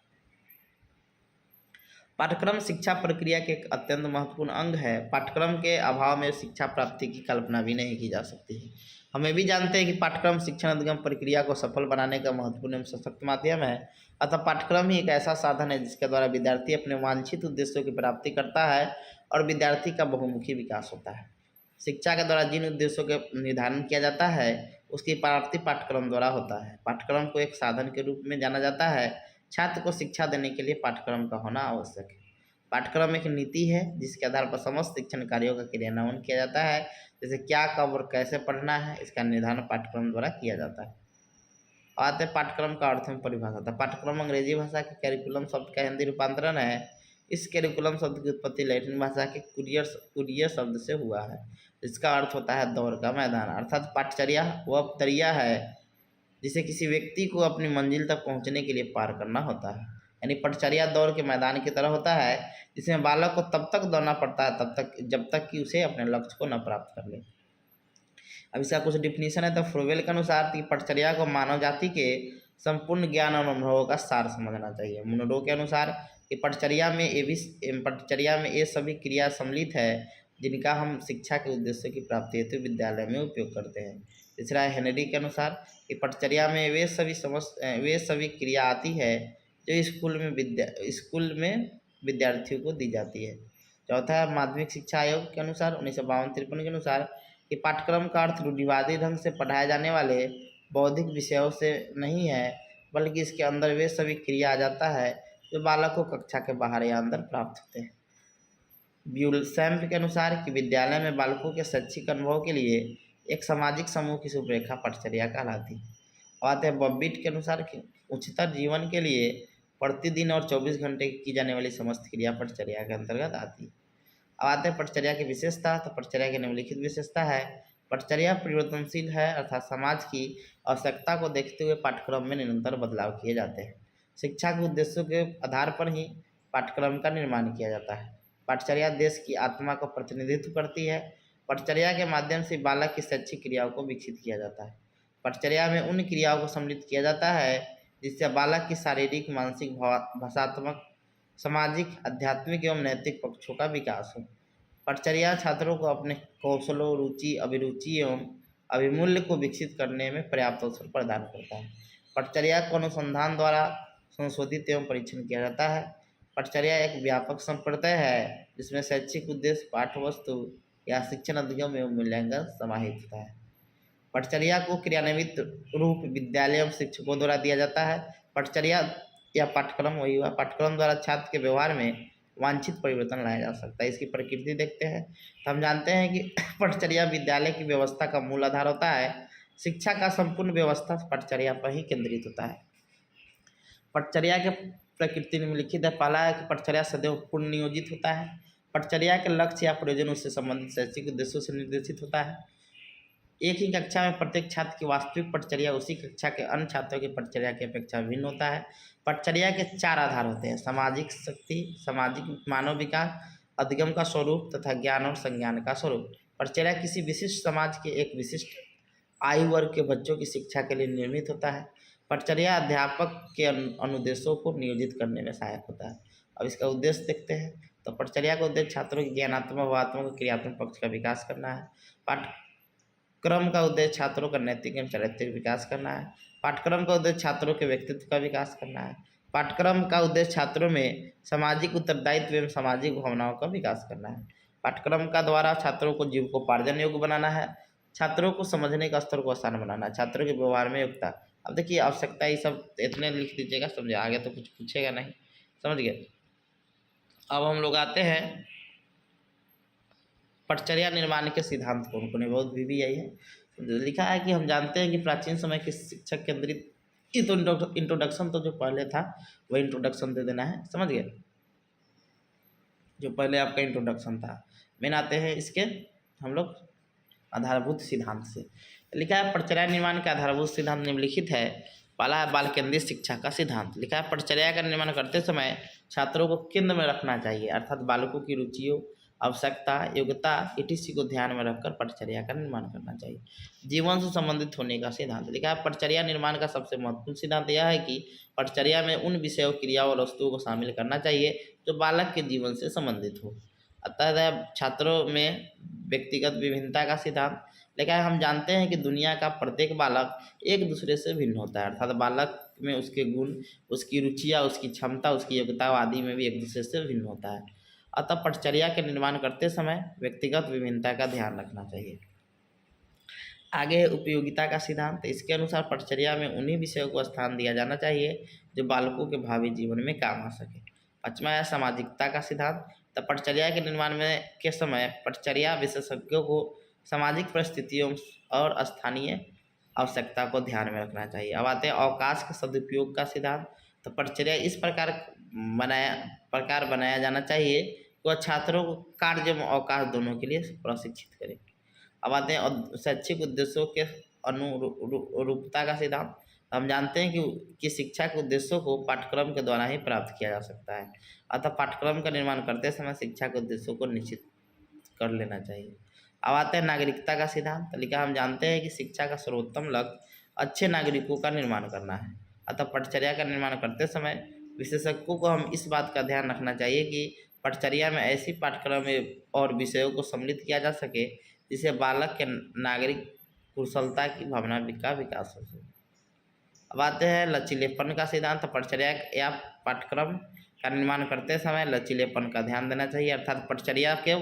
S1: पाठ्यक्रम शिक्षा प्रक्रिया के एक अत्यंत महत्वपूर्ण अंग है। पाठ्यक्रम के अभाव में शिक्षा प्राप्ति की कल्पना भी नहीं की जा सकती है। हमें भी जानते हैं कि पाठ्यक्रम शिक्षण अधिगम प्रक्रिया को सफल बनाने का महत्वपूर्ण एवं सशक्त माध्यम है। अतः पाठ्यक्रम ही एक ऐसा साधन है जिसके द्वारा विद्यार्थी अपने वांछित उद्देश्यों की प्राप्ति करता है और विद्यार्थी का बहुमुखी विकास होता है। शिक्षा के द्वारा जिन उद्देश्यों के निर्धारण किया जाता है उसकी प्राप्ति पाठ्यक्रम द्वारा होता है। पाठ्यक्रम को एक साधन के रूप में जाना जाता है। छात्र को शिक्षा देने के लिए पाठ्यक्रम का होना आवश्यक है। पाठ्यक्रम एक नीति है जिसके आधार पर समस्त शिक्षण कार्यों का क्रियान्वयन किया जाता है। जैसे क्या, कब और कैसे पढ़ना है, इसका निर्धारण पाठ्यक्रम द्वारा किया जाता है। आते पाठ्यक्रम का अर्थ में परिभाषा था। पाठ्यक्रम अंग्रेजी भाषा के कैरिकुलम शब्द का हिंदी रूपांतरण है। इस कैरिकुलम शब्द की उत्पत्ति लैटिन भाषा के कुरियर शब्द से हुआ है, जिसका अर्थ होता है दौड़ का मैदान। अर्थात पाठचर्या वह दरिया है जिसे किसी व्यक्ति को अपनी मंजिल तक पहुंचने के लिए पार करना होता है। यानी पटचर्या दौड़ के मैदान की तरह होता है जिसमें बालक को तब तक दौड़ना पड़ता है जब तक कि उसे अपने लक्ष्य को न प्राप्त कर ले। अब इसका कुछ डिफिनीशन है। तो फ्रोवेल के अनुसार कि पटचर्या को मानव जाति के संपूर्ण ज्ञान और अनुभवों का सार समझना चाहिए। मुनरो के अनुसार कि पटचर्या में ये सभी क्रिया सम्मिलित है जिनका हम शिक्षा के उद्देश्यों की प्राप्ति हेतु विद्यालय में उपयोग करते हैं। तीसरा है हेनरी के अनुसार कि पटचर्या में वे सभी क्रिया आती है जो स्कूल में विद्यार्थियों को दी जाती है। चौथा है माध्यमिक शिक्षा आयोग के अनुसार 1952-53 के अनुसार कि पाठ्यक्रम का अर्थ रूढ़िवादी ढंग से पढ़ाए जाने वाले बौद्धिक विषयों से नहीं है, बल्कि इसके अंदर वे सभी क्रिया आ जाता है जो बालक को कक्षा के बाहर या अंदर प्राप्त होते हैं। ब्यूलसैम्प के अनुसार कि विद्यालय में बालकों के शैक्षिक अनुभव के लिए एक सामाजिक समूह की रूपरेखा पटचर्या कहलाती है। और आते हैं बॉबिट के अनुसार कि उच्चतर जीवन के लिए प्रतिदिन और 24 घंटे की जाने वाली समस्त क्रिया पटचर्या के अंतर्गत आती है। अब आते हैं पटचर्या की विशेषता। तो पटचर्या की निम्नलिखित विशेषता है। पटचर्या परिवर्तनशील है, अर्थात समाज की आवश्यकता को देखते हुए पाठ्यक्रम में निरंतर बदलाव किए जाते हैं। शिक्षा के उद्देश्यों के आधार पर ही पाठ्यक्रम का निर्माण किया जाता है। पटचर्या देश की आत्मा का प्रतिनिधित्व करती है। पटचर्या के माध्यम से बालक की शैक्षिक क्रियाओं को विकसित किया जाता है। पटचर्या में उन क्रियाओं को सम्मिलित किया जाता है जिससे बालक की शारीरिक, मानसिक, भाषात्मक, सामाजिक, आध्यात्मिक एवं नैतिक पक्षों का विकास हो। पटचर्या छात्रों को अपने कौशलों, रुचि, अभिरुचि एवं अभिमूल्य को विकसित करने में पर्याप्त अवसर प्रदान करता है। पटचर्या को अनुसंधान द्वारा संशोधित एवं परीक्षण किया जाता है। पटचर्या एक व्यापक संप्रदाय है जिसमें शैक्षिक उद्देश्य, पाठ्यवस्तु या शिक्षण अधिगम एवं मूल्यांकन समाहित होता है। पटचर्या को क्रियान्वित रूप विद्यालय एवं शिक्षकों द्वारा दिया जाता है। पटचर्या या पाठ्यक्रम वही हुआ। पाठ्यक्रम द्वारा छात्र के व्यवहार में वांछित परिवर्तन लाया जा सकता है। इसकी प्रकृति देखते हैं तो हम जानते हैं कि पटचर्या विद्यालय की व्यवस्था का मूल आधार होता है। शिक्षा का संपूर्ण व्यवस्था पटचर्या पर ही केंद्रित होता है। पटचर्या के प्रकृति निम्नलिखित है। पहला है कि पटचर्या सदैव पूर्ण नियोजित होता है। पटचर्या के लक्ष्य या प्रयोजन उससे संबंधित शैक्षिक उद्देश्यों से निर्देशित होता है। एक ही कक्षा में प्रत्येक छात्र की वास्तविक पटचर्या उसी कक्षा के अन्य छात्रों की पटचर्या की अपेक्षा भिन्न होता है। पटचर्या के 4 आधार होते हैं: सामाजिक शक्ति, सामाजिक मानव विकास, अधिगम का स्वरूप तथा ज्ञान और संज्ञान का स्वरूप। पटचर्या किसी विशिष्ट समाज के एक विशिष्ट आयु वर्ग के बच्चों की शिक्षा के लिए निर्मित होता है। पटचर्या अध्यापक के अनुदेशों को नियोजित करने में सहायक होता है। अब इसका उद्देश्य देखते हैं। तो पटचर्या का उद्देश्य छात्रों के ज्ञानात्मक, भावात्मक और क्रियात्मक पक्ष का विकास करना है। पाठ्यक्रम का उद्देश्य छात्रों का नैतिक एवं चारित्रिक विकास करना है। पाठ्यक्रम का उद्देश्य छात्रों के व्यक्तित्व का विकास करना है। पाठ्यक्रम का उद्देश्य छात्रों में सामाजिक उत्तरदायित्व एवं सामाजिक भावनाओं का विकास करना है। पाठ्यक्रम का द्वारा छात्रों को जीविकोपार्जन योग्य बनाना है। छात्रों को समझने का स्तर को आसान बनाना है। छात्रों के व्यवहार में योग्यता। अब देखिए आवश्यकता ये सब इतने लिख दीजिएगा, समझे, आगे तो कुछ पूछेगा नहीं, समझ गए। अब हम लोग आते हैं पटचर्या निर्माण के सिद्धांत कौन कौन है। बहुत VVI है, लिखा है कि हम जानते हैं कि प्राचीन समय के शिक्षक केंद्रित, ये तो इंट्रोडक्शन तो जो पहले था वही इंट्रोडक्शन दे देना है, समझ गए, जो पहले आपका इंट्रोडक्शन था। मेन आते हैं इसके हम लोग आधारभूत सिद्धांत से। लिखा है पटचर्या निर्माण का आधारभूत सिद्धांत निम्नलिखित है। पहला है बाल केंद्रित शिक्षा का सिद्धांत। लिखा है पटचर्या का निर्माण करते समय छात्रों को केंद्र में रखना चाहिए, अर्थात बालकों की रुचियों, आवश्यकता, योग्यता etc को ध्यान में रखकर पटचर्या का निर्माण करना चाहिए। जीवन से संबंधित होने का सिद्धांत। लिखा है पटचर्या निर्माण का सबसे महत्वपूर्ण सिद्धांत यह है कि पटचर्या में उन विषयों, क्रियाओं और वस्तुओं को शामिल करना चाहिए जो बालक के जीवन से संबंधित हो। अतः छात्रों में व्यक्तिगत विभिन्नता का सिद्धांत। लेकिन हम जानते हैं कि दुनिया का प्रत्येक बालक एक दूसरे से भिन्न होता है, अर्थात बालक में उसके गुण, उसकी रुचियाँ, उसकी क्षमता, उसकी योग्यता आदि में भी एक दूसरे से भिन्न होता है। अतः पटचर्या के निर्माण करते समय व्यक्तिगत विभिन्नता का ध्यान रखना चाहिए। आगे है उपयोगिता का सिद्धांत। इसके अनुसार पटचर्या में उन्हीं विषयों को स्थान दिया जाना चाहिए जो बालकों के भावी जीवन में काम आ सके। 5वां है सामाजिकता का सिद्धांत। तो पटचर्या के निर्माण में के समय पटचर्या विशेषज्ञों को सामाजिक परिस्थितियों और स्थानीय आवश्यकता को ध्यान में रखना चाहिए। अब आते हैं अवकाश के सदुपयोग का सिद्धांत। तो पटचर्या इस प्रकार बनाया जाना चाहिए कि वह छात्रों को कार्य एवं अवकाश दोनों के लिए प्रशिक्षित करे। अब आते हैं शैक्षिक उद्देश्यों के अनुरूपता का सिद्धांत। हम जानते हैं कि शिक्षा के उद्देश्यों को पाठ्यक्रम के द्वारा ही प्राप्त किया जा सकता है, अतः पाठ्यक्रम का निर्माण करते समय शिक्षा के उद्देश्यों को निश्चित कर लेना चाहिए। अब आते हैं नागरिकता का सिद्धांत। लिखा हम जानते हैं कि शिक्षा का सर्वोत्तम लक्ष्य अच्छे नागरिकों का निर्माण करना है, अतः पटचर्या का निर्माण करते समय विशेषज्ञों को हम इस बात का ध्यान रखना चाहिए कि पटचर्या में ऐसी पाठ्यक्रम और विषयों को सम्मिलित किया जा सके जिससे बालक के नागरिक कुशलता की भावना का विकास हो सके। अब आते हैं लचीलेपन का सिद्धांत। पटचर्या या पाठ्यक्रम का निर्माण करते समय लचीलेपन का ध्यान देना चाहिए, अर्थात पटचर्या के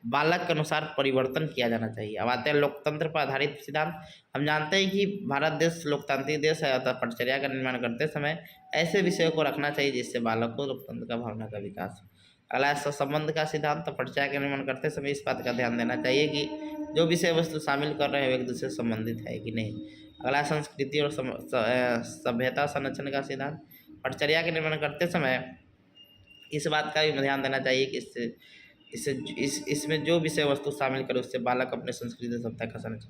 S1: बालक के अनुसार परिवर्तन किया जाना चाहिए। अब आते हैं लोकतंत्र पर आधारित सिद्धांत। हम जानते हैं कि भारत देश लोकतांत्रिक देश है, अतः पटचर्या का निर्माण करते समय ऐसे विषयों को रखना चाहिए जिससे बालक को लोकतंत्र का भावना का विकास हो। अगला है सहसंबंध का सिद्धांत। पटचर्या का निर्माण करते समय इस बात का ध्यान देना चाहिए कि जो विषय वस्तु शामिल कर रहे हैं वे एक दूसरे से संबंधित है कि नहीं। अगला संस्कृति और सभ्यता संरक्षण का सिद्धांत। पटचर्या के निर्माण करते समय इस बात का भी ध्यान देना चाहिए कि इसमें जो विषय वस्तु शामिल करे उससे बालक अपने संस्कृति सभ्यता का संरक्षण।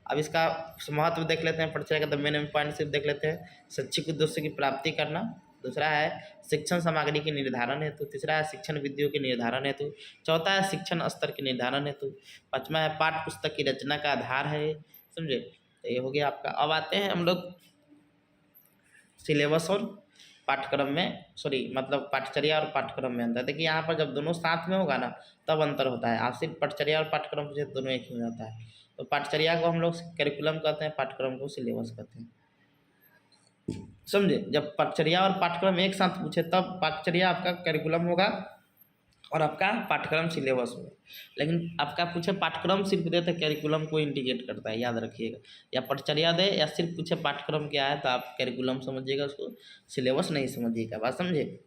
S1: अब इसका महत्व देख लेते हैं। पटचर्या का मेन पॉइंट सिर्फ देख लेते हैं। शैक्षिक उद्देश्य की प्राप्ति करना, दूसरा है शिक्षण सामग्री के निर्धारण हेतु, तीसरा है शिक्षण विधियों के निर्धारण हेतु, चौथा है शिक्षण स्तर के निर्धारण हेतु, 5वां है पाठ्य पुस्तक की रचना का आधार है, समझे। तो ये हो गया आपका। अब आते हैं हम लोग सिलेबस और पाठ्यक्रम में, मतलब पाठचर्या और पाठ्यक्रम में अंतर। देखिए यहाँ पर जब दोनों साथ में होगा ना तब अंतर होता है। आप सिर्फ पाठचर्या और पाठ्यक्रम पूछे दोनों एक ही हो जाता है। तो पाठचर्या को हम लोग करिकुलम कहते हैं, पाठ्यक्रम को सिलेबस कहते हैं, समझे। जब पाठचर्या और पाठ्यक्रम एक साथ पूछे तब पाठचर्या आपका करिकुलम होगा और आपका पाठ्यक्रम सिलेबस होगा। लेकिन आपका पूछे पाठ्यक्रम सिर्फ दे तो करिकुलम को इंडिकेट करता है, याद रखिएगा। या पाठचर्या दे या सिर्फ पूछे पाठ्यक्रम क्या है तो आप करिकुलम समझिएगा, उसको सिलेबस नहीं समझिएगा, बात समझे।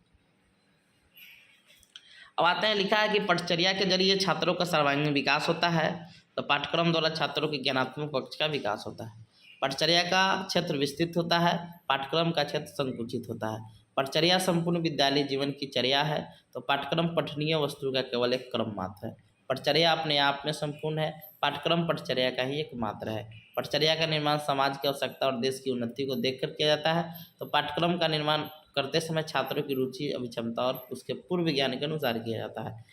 S1: अब आते हैं, लिखा है कि पाठचर्या के जरिए छात्रों का सर्वांगीण विकास होता है, तो पाठ्यक्रम द्वारा छात्रों के ज्ञानात्मक पक्ष का विकास होता है। पाठचर्या का क्षेत्र विस्तृत होता है, पाठ्यक्रम का क्षेत्र संकुचित होता है। पटचर्या संपूर्ण विद्यालय जीवन की चर्या है। तो पाठ्यक्रम पठनीय वस्तु का केवल एक क्रम मात्र है। पटचर्या अपने आप में संपूर्ण है, पाठ्यक्रम पटचर्या का ही एक मात्र है। पटचर्या का निर्माण समाज की आवश्यकता और देश की उन्नति को देखकर किया जाता है। तो पाठ्यक्रम का निर्माण करते समय छात्रों की रुचि, अभिक्षमता और उसके पूर्व ज्ञान के अनुसार किया जाता है।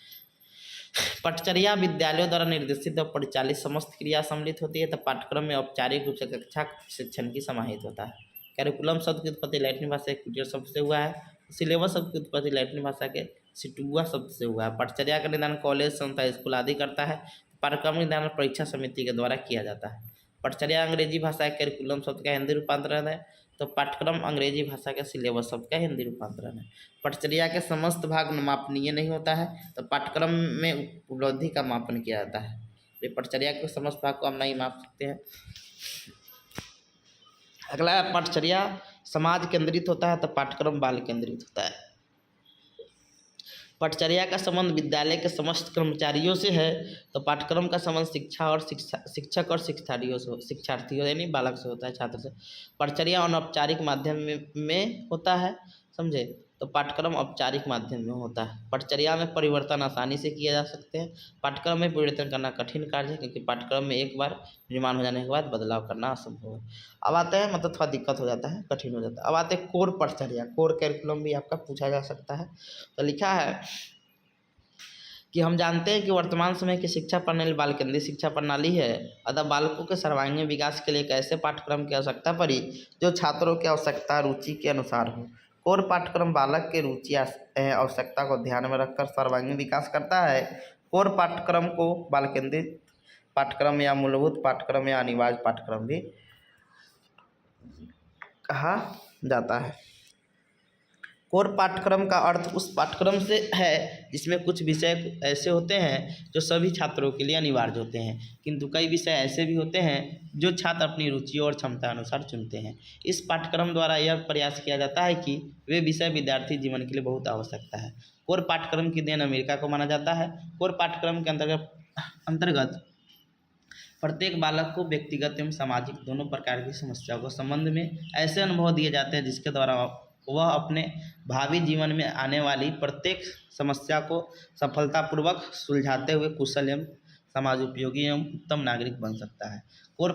S1: पटचर्या विद्यालयों द्वारा निर्देशित और परिचालित समस्त क्रिया सम्मिलित होती है। तो पाठ्यक्रम में औपचारिक रूप से कक्षा शिक्षण की समाहित होता है। कैरिकुलम शब्द की उत्पत्ति लैटिन भाषा के क्यूरियर शब्द से हुआ है। सिलेबस शब्द की उत्पत्ति लैटिन भाषा के सिटुआ शब्द से हुआ है। पटचर्या का निदान कॉलेज, संस्था, स्कूल आदि करता है। पाठ्यक्रम निदान परीक्षा समिति के द्वारा किया जाता है। पटचर्या अंग्रेजी भाषा के कैरिकुलम शब्द का हिंदी रूपांतरण है। तो पाठ्यक्रम अंग्रेजी भाषा के सिलेबस शब्द का हिंदी रूपांतरण है। पटचर्या के समस्त भाग मापनीय नहीं होता है। तो पाठ्यक्रम में उपलब्धि का मापन किया जाता है। तो पटचर्या के समस्त भाग को हम नहीं माप सकते हैं। अगला पटचर्या समाज केंद्रित होता है। तो पाठ्यक्रम बाल केंद्रित होता है। पटचर्या का संबंध विद्यालय के समस्त कर्मचारियों से है। तो पाठ्यक्रम का संबंध शिक्षक और शिक्षार्थियों यानी बालक से होता है, छात्र से। पटचर्या अनौपचारिक माध्यम में होता है, समझे। तो पाठ्यक्रम औपचारिक माध्यम में होता है। पटचर्या में परिवर्तन आसानी से किए जा सकते हैं। पाठ्यक्रम में परिवर्तन करना कठिन कार्य है, क्योंकि पाठ्यक्रम में एक बार निर्माण हो जाने के बाद बदलाव करना असंभव है। अब आते हैं, मतलब थोड़ा दिक्कत हो जाता है, कठिन हो जाता है। अब आते हैं कोर पटचर्या। कोर कैरिकुलम भी आपका पूछा जा सकता है। तो लिखा है कि हम जानते हैं कि वर्तमान समय की शिक्षा प्रणाली बाल केंद्रित शिक्षा प्रणाली है। अतः बालकों के सर्वांगीण विकास के लिए एक ऐसे पाठ्यक्रम की आवश्यकता पड़ी जो छात्रों की आवश्यकता रुचि के अनुसार हो। कोर पाठ्यक्रम बालक के रुचि आवश्यकता को ध्यान में रखकर सर्वांगीण विकास करता है। कोर पाठ्यक्रम को बाल केंद्रित पाठ्यक्रम या मूलभूत पाठ्यक्रम या अनिवार्य पाठ्यक्रम भी कहा जाता है। कोर पाठ्यक्रम का अर्थ उस पाठ्यक्रम से है जिसमें कुछ विषय ऐसे होते हैं जो सभी छात्रों के लिए अनिवार्य होते हैं, किंतु कई विषय ऐसे भी होते हैं जो छात्र अपनी रुचि और क्षमता अनुसार चुनते हैं। इस पाठ्यक्रम द्वारा यह प्रयास किया जाता है कि वे विषय विद्यार्थी जीवन के लिए बहुत आवश्यकता है। कोर पाठ्यक्रम की देन अमेरिका को माना जाता है। कोर पाठ्यक्रम के अंतर्गत प्रत्येक बालक को व्यक्तिगत एवं सामाजिक दोनों प्रकार की समस्याओं के संबंध में ऐसे अनुभव दिए जाते हैं जिसके द्वारा वह अपने भावी जीवन में आने वाली प्रत्येक समस्या को सफलतापूर्वक सुलझाते हुए कुशल एवं समाज उपयोगी एवं उत्तम नागरिक बन सकता है। कोर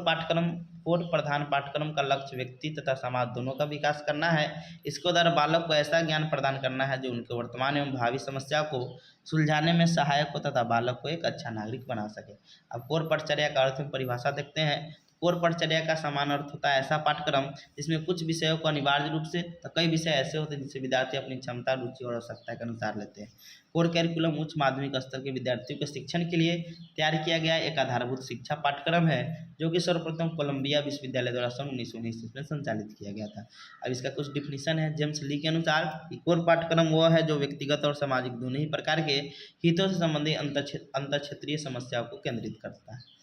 S1: प्रधान पाठ्यक्रम का लक्ष्य व्यक्ति तथा समाज दोनों का विकास करना है। इसके द्वारा बालक को ऐसा ज्ञान प्रदान करना है जो उनके वर्तमान एवं भावी समस्या को सुलझाने में सहायक हो तथा बालक को एक अच्छा नागरिक बना सके। अब कोर पटचर्या का अर्थ में परिभाषा देखते हैं। कोर पटचर्या का समान अर्थ होता है ऐसा पाठ्यक्रम जिसमें कुछ विषयों को अनिवार्य रूप से, तो कई विषय ऐसे होते हैं जिसे विद्यार्थी अपनी क्षमता, रुचि और आवश्यकता के अनुसार लेते हैं। कोर कैरिकुलम उच्च माध्यमिक स्तर के विद्यार्थियों के शिक्षण के लिए तैयार किया गया एक आधारभूत शिक्षा पाठ्यक्रम है, जो कि सर्वप्रथम कोलंबिया विश्वविद्यालय द्वारा सन 1919 में संचालित किया गया था। अब इसका कुछ डिफिनीशन है। जेम्स ली के अनुसार कोर पाठ्यक्रम वह है जो व्यक्तिगत और सामाजिक दोनों ही प्रकार के हितों से संबंधित अंतरक्षेत्रीय समस्याओं को केंद्रित करता है।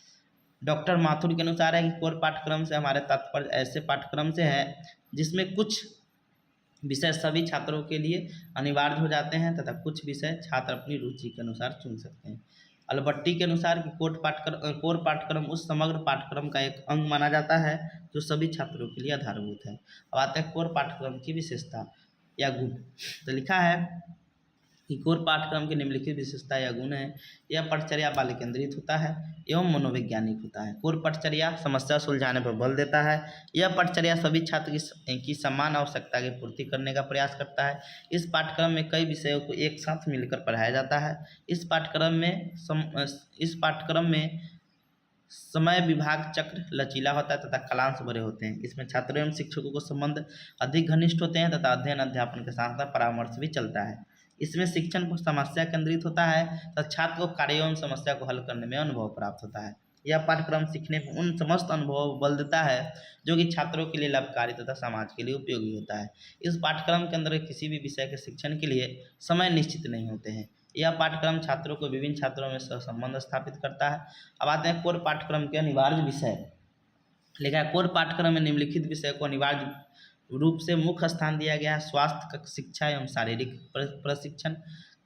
S1: डॉक्टर माथुर के अनुसार है कि कोर पाठ्यक्रम से हमारे तात्पर्य ऐसे पाठ्यक्रम से है जिसमें कुछ विषय सभी छात्रों के लिए अनिवार्य हो जाते हैं तथा कुछ विषय छात्र अपनी रुचि के अनुसार चुन सकते हैं। अल्बर्टी के अनुसार कि कोर पाठ्यक्रम उस समग्र पाठ्यक्रम का एक अंग माना जाता है जो सभी छात्रों के लिए आधारभूत है। अब आते हैं कोर पाठ्यक्रम की विशेषता या गुण। तो लिखा है कि कोर पाठ्यक्रम की निम्नलिखित विशेषता या गुण है। यह पटचर्या बाल केंद्रित होता है एवं मनोवैज्ञानिक होता है। कोर पटचर्या समस्या सुलझाने पर बल देता है। यह पटचर्या सभी छात्र की समान आवश्यकता की पूर्ति करने का प्रयास करता है। इस पाठ्यक्रम में कई विषयों को एक साथ मिलकर पढ़ाया जाता है। इस पाठ्यक्रम में समय विभाग चक्र लचीला होता है तथा कालांश भरे होते हैं। इसमें छात्रों एवं शिक्षकों को संबंध अधिक घनिष्ठ होते हैं तथा अध्ययन अध्यापन के साथ साथ परामर्श भी चलता है। इसमें शिक्षण पर समस्या केंद्रित होता है तथा छात्र को कार्यों एवं समस्या को हल करने में अनुभव प्राप्त होता है। यह पाठ्यक्रम सीखने पर उन समस्त अनुभवों को बल देता है जो कि छात्रों के लिए लाभकारी तथा समाज के लिए उपयोगी होता है। इस पाठ्यक्रम के अंदर किसी भी विषय के शिक्षण के लिए समय निश्चित नहीं होते हैं। यह पाठ्यक्रम छात्रों को विभिन्न छात्रों में सहसंबंध स्थापित करता है। अब आते हैं कोर पाठ्यक्रम के अनिवार्य विषय। लिखा है कोर पाठ्यक्रम में निम्नलिखित विषय को अनिवार्य रूप से मुख्य स्थान दिया गया है। स्वास्थ्य शिक्षा एवं शारीरिक प्रशिक्षण,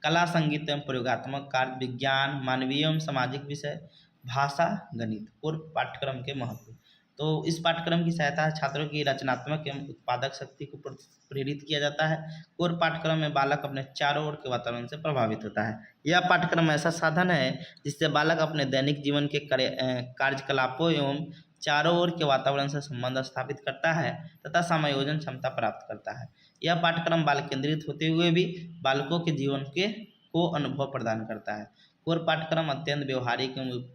S1: कला संगीत एवं प्रयोगात्मक कार्य, विज्ञान, मानवीय एवं सामाजिक विषय, भाषा, गणित। कोर पाठ्यक्रम के महत्व। तो इस पाठ्यक्रम की सहायता से छात्रों की रचनात्मक एवं उत्पादक शक्ति को प्रेरित किया जाता है। कोर पाठ्यक्रम में बालक अपने चारों ओर के वातावरण से प्रभावित होता है। यह पाठ्यक्रम ऐसा साधन है जिससे बालक अपने दैनिक जीवन के कार्यकलापों एवं चारों ओर के वातावरण से संबंध स्थापित करता है तथा समायोजन क्षमता प्राप्त करता है। यह पाठ्यक्रम बाल केंद्रित होते हुए भी बालकों के जीवन को अनुभव प्रदान करता है। कोर पाठ्यक्रम अत्यंत व्यवहारिक एवं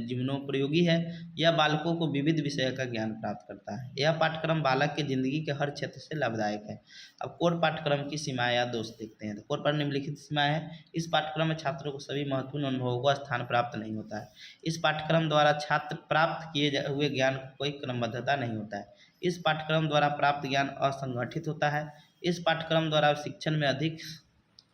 S1: जीवनोपयोगी है। यह बालकों को विविध विषयों का ज्ञान प्राप्त करता है। यह पाठ्यक्रम बालक के जिंदगी के हर क्षेत्र से लाभदायक है। अब कोर पाठ्यक्रम की सीमाएं या दोष देखते हैं। तो कोर पर निम्नलिखित सीमाएं हैं। इस पाठ्यक्रम में छात्रों को सभी महत्वपूर्ण अनुभवों का स्थान प्राप्त नहीं होता है। इस पाठ्यक्रम द्वारा छात्र प्राप्त किए हुए ज्ञान को कोई क्रमबद्धता नहीं होता है। इस पाठ्यक्रम द्वारा प्राप्त ज्ञान असंगठित होता है। इस पाठ्यक्रम द्वारा शिक्षण में अधिक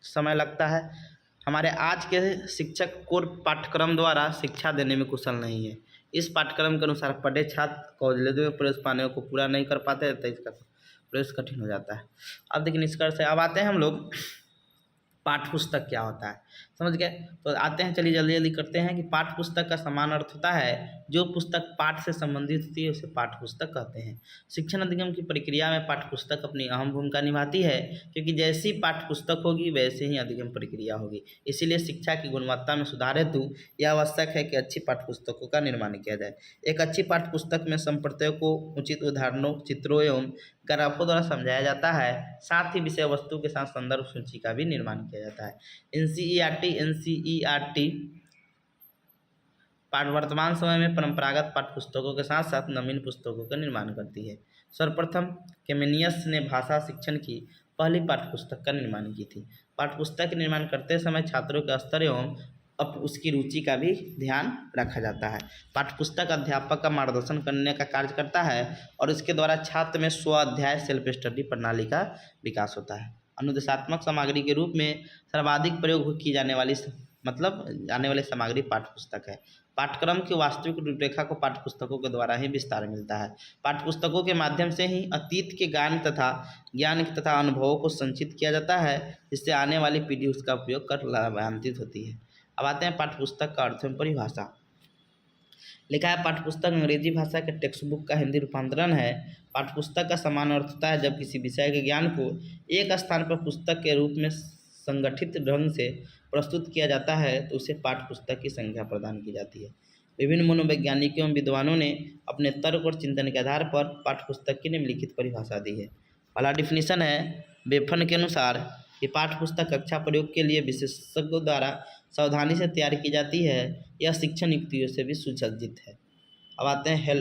S1: समय लगता है। हमारे आज के शिक्षक कोर पाठ्यक्रम द्वारा शिक्षा देने में कुशल नहीं है। इस पाठ्यक्रम के अनुसार पढ़े छात्र कॉलेजों में प्रवेश पाने को पूरा नहीं कर पाते, तो इसका प्रवेश कठिन हो जाता है। अब देखिए निष्कर्ष है। अब आते हैं हम लोग पाठ्य पुस्तक क्या होता है, समझ गए। तो आते हैं, चलिए जल्दी जल्दी करते हैं कि पाठ्य पुस्तक का समान अर्थ होता है जो पुस्तक पाठ से संबंधित होती है उसे पाठ्य पुस्तक कहते हैं। शिक्षण अधिगम की प्रक्रिया में पाठ्य पुस्तक अपनी अहम भूमिका निभाती है, क्योंकि जैसी पाठ्य पुस्तक होगी वैसे ही अधिगम प्रक्रिया होगी। इसीलिए शिक्षा की गुणवत्ता में सुधार हेतु यह आवश्यक है कि अच्छी पाठ्य पुस्तकों का निर्माण किया जाए। एक अच्छी पाठ्य पुस्तक में संप्रत्ययों को उचित उदाहरणों, चित्रों एवं ग्राफों द्वारा समझाया जाता है। साथ ही विषय वस्तु के साथ संदर्भ सूची का भी निर्माण किया जाता है। एनसीईआरटी वर्तमान समय में परंपरागत पाठ्य पुस्तकों के साथ साथ नवीन पुस्तकों का निर्माण करती है। सर्वप्रथम केमेनियस ने भाषा शिक्षण की पहली पाठ्य पुस्तक का निर्माण की थी। पाठ्य पुस्तक के निर्माण करते समय छात्रों के स्तर एवं उसकी रुचि का भी ध्यान रखा जाता है। पाठ्य पुस्तक अध्यापक का मार्गदर्शन करने का कार्य करता है और इसके द्वारा छात्र में स्व अध्याय सेल्फ स्टडी प्रणाली का विकास होता है। अनुदेशात्मक सामग्री के रूप में सर्वाधिक प्रयोग की जाने वाली आने वाली सामग्री पाठ्य पुस्तक है। पाठ्यक्रम की वास्तविक रूपरेखा को पाठ्य पुस्तकों के द्वारा ही विस्तार मिलता है। पाठ्य पुस्तकों के माध्यम से ही अतीत के ज्ञान तथा अनुभवों को संचित किया जाता है, जिससे आने वाली पीढ़ी उसका उपयोग कर लाभान्वित होती है। अब आते हैं पाठ्य पुस्तक का अर्थ एवं परिभाषा। लिखा है पाठ्य पुस्तक अंग्रेजी भाषा के टेक्स्ट बुक का हिंदी रूपांतरण है। पाठ्य पुस्तक का समान अर्थ होता है जब किसी विषय के ज्ञान को एक स्थान पर पुस्तक के रूप में संगठित ढंग से प्रस्तुत किया जाता है तो उसे पाठ्य पुस्तक की संज्ञा प्रदान की जाती है। विभिन्न मनोवैज्ञानिकों एवं विद्वानों ने अपने तर्क और चिंतन के आधार पर पाठ्य पुस्तक की निम्नलिखित परिभाषा दी है। पहला डिफिनीशन है बेफन के अनुसार कि पाठ्य पुस्तक कक्षा प्रयोग के लिए विशेषज्ञों द्वारा सावधानी से तैयार की जाती है। यह शिक्षण युक्तियों से भी सुसज्जित है। अब आते हैं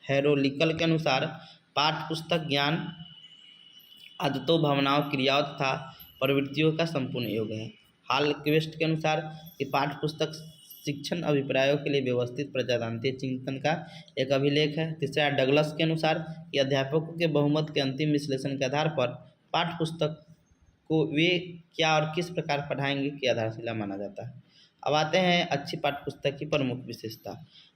S1: हेरोलिकल के अनुसार पाठ्य पुस्तक ज्ञान, आदतों, भावनाओं, क्रियाओं तथा प्रवृत्तियों का संपूर्ण योग है। हालक्वेस्ट के अनुसार कि पाठ्य पुस्तक शिक्षण अभिप्रायों के लिए व्यवस्थित प्रजातांत्रिक चिंतन का एक अभिलेख है। तीसरा डगलस के अनुसार कि अध्यापकों के बहुमत के अंतिम विश्लेषण के आधार पर पाठ्य पुस्तक को वे क्या और किस प्रकार पढ़ाएंगे की आधारशिला माना जाता है। अब आते हैं अच्छी पाठ्य पुस्तक की प्रमुख विशेषता।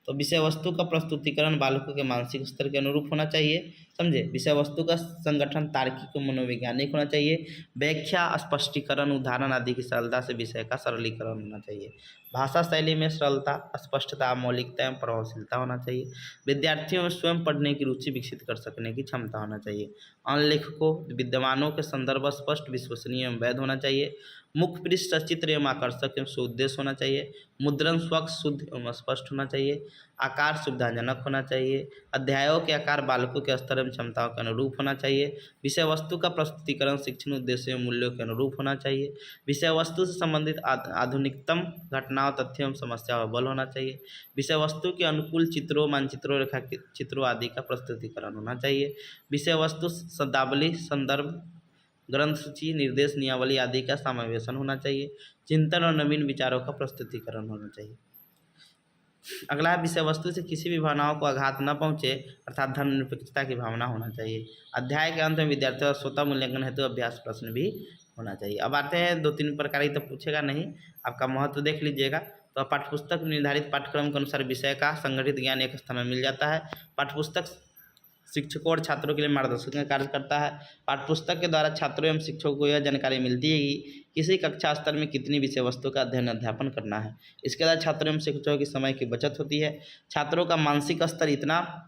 S1: तो विषय वस्तु का प्रस्तुतिकरण बालकों के मानसिक स्तर के अनुरूप होना चाहिए। समझे, विषय वस्तु का संगठन तार्किक और मनोवैज्ञानिक होना चाहिए। व्याख्या, स्पष्टीकरण, उदाहरण आदि की सरलता से विषय का सरलीकरण होना चाहिए। भाषा शैली में सरलता, स्पष्टता, मौलिकता एवं प्रभावशीलता होना चाहिए। विद्यार्थियों में स्वयं पढ़ने की रुचि विकसित कर सकने की क्षमता होना चाहिए। अन्य लेखकों, विद्वानों के संदर्भ स्पष्ट, विश्वसनीय एवं वैध होना चाहिए। मुख्य पृष्ठ सचित्र एवं आकर्षक एवं सुउद्देश्य होना चाहिए। मुद्रण स्वच्छ, शुद्ध एवं स्पष्ट होना चाहिए। आकार सुविधाजनक होना चाहिए। अध्यायों के आकार बालकों के स्तर एवं क्षमताओं के अनुरूप होना चाहिए। विषय वस्तु का प्रस्तुतिकरण शिक्षण उद्देश्य एवं मूल्यों के अनुरूप होना चाहिए। विषय वस्तु से संबंधित आधुनिकतम घटनाओं, तथ्यों एवं समस्याओं पर बल होना चाहिए। विषय वस्तु के अनुकूल चित्रों, मानचित्रों, रेखा चित्रों आदि का प्रस्तुतिकरण होना चाहिए। विषय वस्तु शब्दावली, संदर्भ, ग्रंथ सूची, निर्देश, नियावली आदि का समावेशन होना चाहिए। चिंतन और नवीन विचारों का प्रस्तुतिकरण होना चाहिए। अगला विषय वस्तु से किसी भी भावनाओं को आघात न पहुंचे अर्थात धर्मनिरपेक्षता की भावना होना चाहिए। अध्याय के अंत में विद्यार्थियों का स्वतः मूल्यांकन हेतु अभ्यास प्रश्न भी होना चाहिए। अब आते हैं 2-3 प्रकार की, तो पूछेगा नहीं, आपका महत्व देख लीजिएगा। तो पाठ्यपुस्तक निर्धारित पाठ्यक्रम के अनुसार विषय का संगठित ज्ञान एक स्थान में मिल जाता है। पाठ्यपुस्तक शिक्षकों और छात्रों के लिए मार्गदर्शन का कार्य करता है। पाठ्यपुस्तक के द्वारा छात्रों एवं शिक्षकों को यह जानकारी मिलती है कि किसी कक्षा स्तर में कितनी विषय वस्तु का अध्ययन अध्यापन करना है। इसके द्वारा छात्रों एवं शिक्षकों की समय की बचत होती है। छात्रों का मानसिक स्तर इतना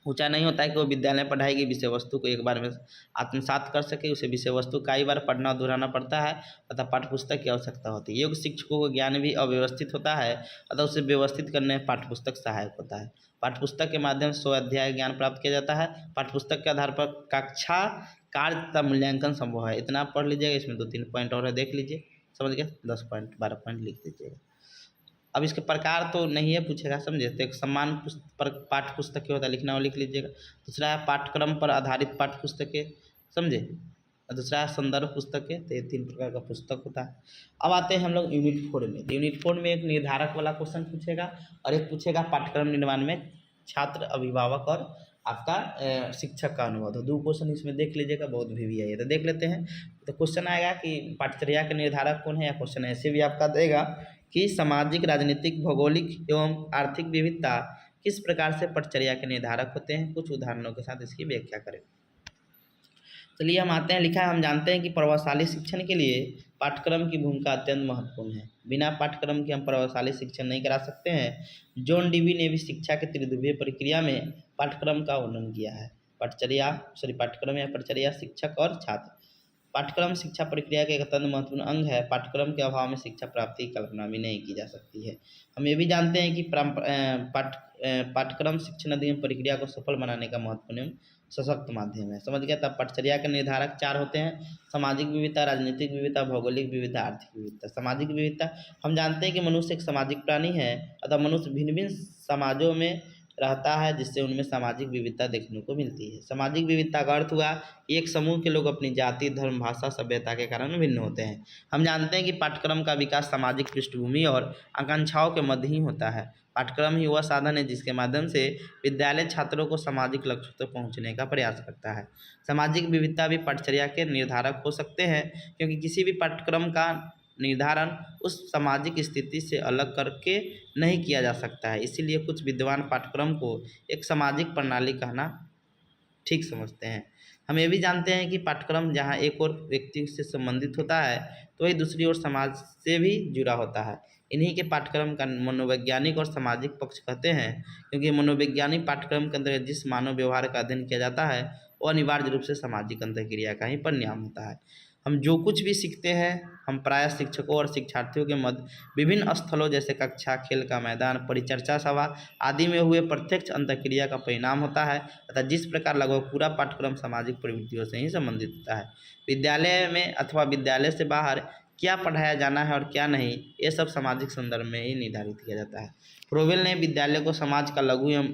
S1: ऊंचा नहीं होता है कि वो विद्यालय में पढ़ाई की विषय वस्तु को एक बार में आत्मसात कर सके। उसे विषय वस्तु कई बार पढ़ना और दोहराना पड़ता है, अतः पाठ्यपुस्तक की आवश्यकता होती है। योग्य शिक्षकों को ज्ञान भी अव्यवस्थित होता है, अतः उसे व्यवस्थित करने में पाठ्यपुस्तक सहायक होता है। पाठ्यपुस्तक के माध्यम से 100 अध्याय ज्ञान प्राप्त किया जाता है। पाठ्यपुस्तक के आधार पर कक्षा कार्य तथा मूल्यांकन संभव है। इतना आप पढ़ लीजिएगा। इसमें 2-3 पॉइंट और है, देख लीजिए, समझ गए। 10 पॉइंट 12 पॉइंट लिख दीजिएगा। अब इसके प्रकार तो नहीं है पूछेगा, समझे। तो एक समान पाठ्य पुस्तकें होता है, लिखना वो लिख लीजिएगा। दूसरा है पाठ्यक्रम पर आधारित पाठ्य पुस्तकें, समझे। और दूसरा है संदर्भ पुस्तकें। तो ये 3 प्रकार का पुस्तक होता है। अब आते हैं हम लोग यूनिट 4 में। तो यूनिट 4 में एक निर्धारक वाला क्वेश्चन पूछेगा और एक पूछेगा पाठ्यक्रम निर्माण में छात्र, अभिभावक और आपका शिक्षक का अनुभव। तो 2 क्वेश्चन इसमें देख लीजिएगा, बहुत भी है। तो देख लेते हैं। तो क्वेश्चन आएगा कि पाठ्यचर्या के निर्धारक कौन है, या क्वेश्चन ऐसे भी आपका देगा कि सामाजिक, राजनीतिक, भौगोलिक एवं आर्थिक विविधता किस प्रकार से पठचर्या के निर्धारक होते हैं। कुछ उदाहरणों के साथ इसकी व्याख्या करें। चलिए हम आते हैं। लिखा है, हम जानते हैं कि प्रभावशाली शिक्षण के लिए पाठ्यक्रम की भूमिका अत्यंत महत्वपूर्ण है। बिना पाठ्यक्रम के हम प्रभावशाली शिक्षण नहीं करा सकते हैं। जॉन डीवी ने भी शिक्षा के त्रिध्रुवीय प्रक्रिया में पाठ्यक्रम का वर्णन किया है। पाठ्यक्रम या पठचर्या, शिक्षक और छात्र। पाठ्यक्रम शिक्षा प्रक्रिया का एक अत्यंत महत्वपूर्ण अंग है। पाठ्यक्रम के अभाव में शिक्षा प्राप्ति की कल्पना भी नहीं की जा सकती है। हम ये भी जानते हैं कि पाठ्यक्रम शिक्षण अधिगम प्रक्रिया को सफल बनाने का महत्वपूर्ण एवं सशक्त माध्यम है। समझ गया। तब पठचर्या के निर्धारक 4 होते हैं: सामाजिक विविधता, राजनीतिक विविधता, भौगोलिक विविधता, आर्थिक विविधता। सामाजिक विविधता, हम जानते हैं कि मनुष्य एक सामाजिक प्राणी है, अतः मनुष्य भिन्न भिन्न समाजों में रहता है, जिससे उनमें सामाजिक विविधता देखने को मिलती है। सामाजिक विविधता का अर्थ हुआ एक समूह के लोग अपनी जाति, धर्म, भाषा, सभ्यता के कारण भिन्न होते हैं। हम जानते हैं कि पाठ्यक्रम का विकास सामाजिक पृष्ठभूमि और आकांक्षाओं के मध्य ही होता है। पाठ्यक्रम ही वह साधन है जिसके माध्यम से विद्यालय छात्रों को सामाजिक लक्ष्यों तक पहुंचने का प्रयास करता है। सामाजिक विविधता भी पठचर्या के निर्धारक हो सकते हैं, क्योंकि किसी भी पाठ्यक्रम का निर्धारण उस सामाजिक स्थिति से अलग करके नहीं किया जा सकता है। इसीलिए कुछ विद्वान पाठ्यक्रम को एक सामाजिक प्रणाली कहना ठीक समझते हैं। हम ये भी जानते हैं कि पाठ्यक्रम जहाँ एक और व्यक्ति से संबंधित होता है, तो वही दूसरी ओर समाज से भी जुड़ा होता है। इन्हीं के पाठ्यक्रम का मनोवैज्ञानिक और सामाजिक पक्ष कहते हैं, क्योंकि मनोवैज्ञानिक पाठ्यक्रम के अंतर्गत जिस मानव व्यवहार का अध्ययन किया जाता है, वो अनिवार्य रूप से सामाजिक अंतःक्रिया का ही परिणाम होता है। हम जो कुछ भी सीखते हैं, हम प्रायः शिक्षकों और शिक्षार्थियों के मध्य विभिन्न स्थलों जैसे कक्षा, खेल का मैदान, परिचर्चा सभा आदि में हुए प्रत्यक्ष अंतःक्रिया का परिणाम होता है। अतः जिस प्रकार लगभग पूरा पाठ्यक्रम सामाजिक प्रवृत्तियों से ही संबंधित होता है। विद्यालय में अथवा विद्यालय से बाहर क्या पढ़ाया जाना है और क्या नहीं, ये सब सामाजिक संदर्भ में ही निर्धारित किया जाता है। फ्रोबेल ने विद्यालय को समाज का लघु एवं,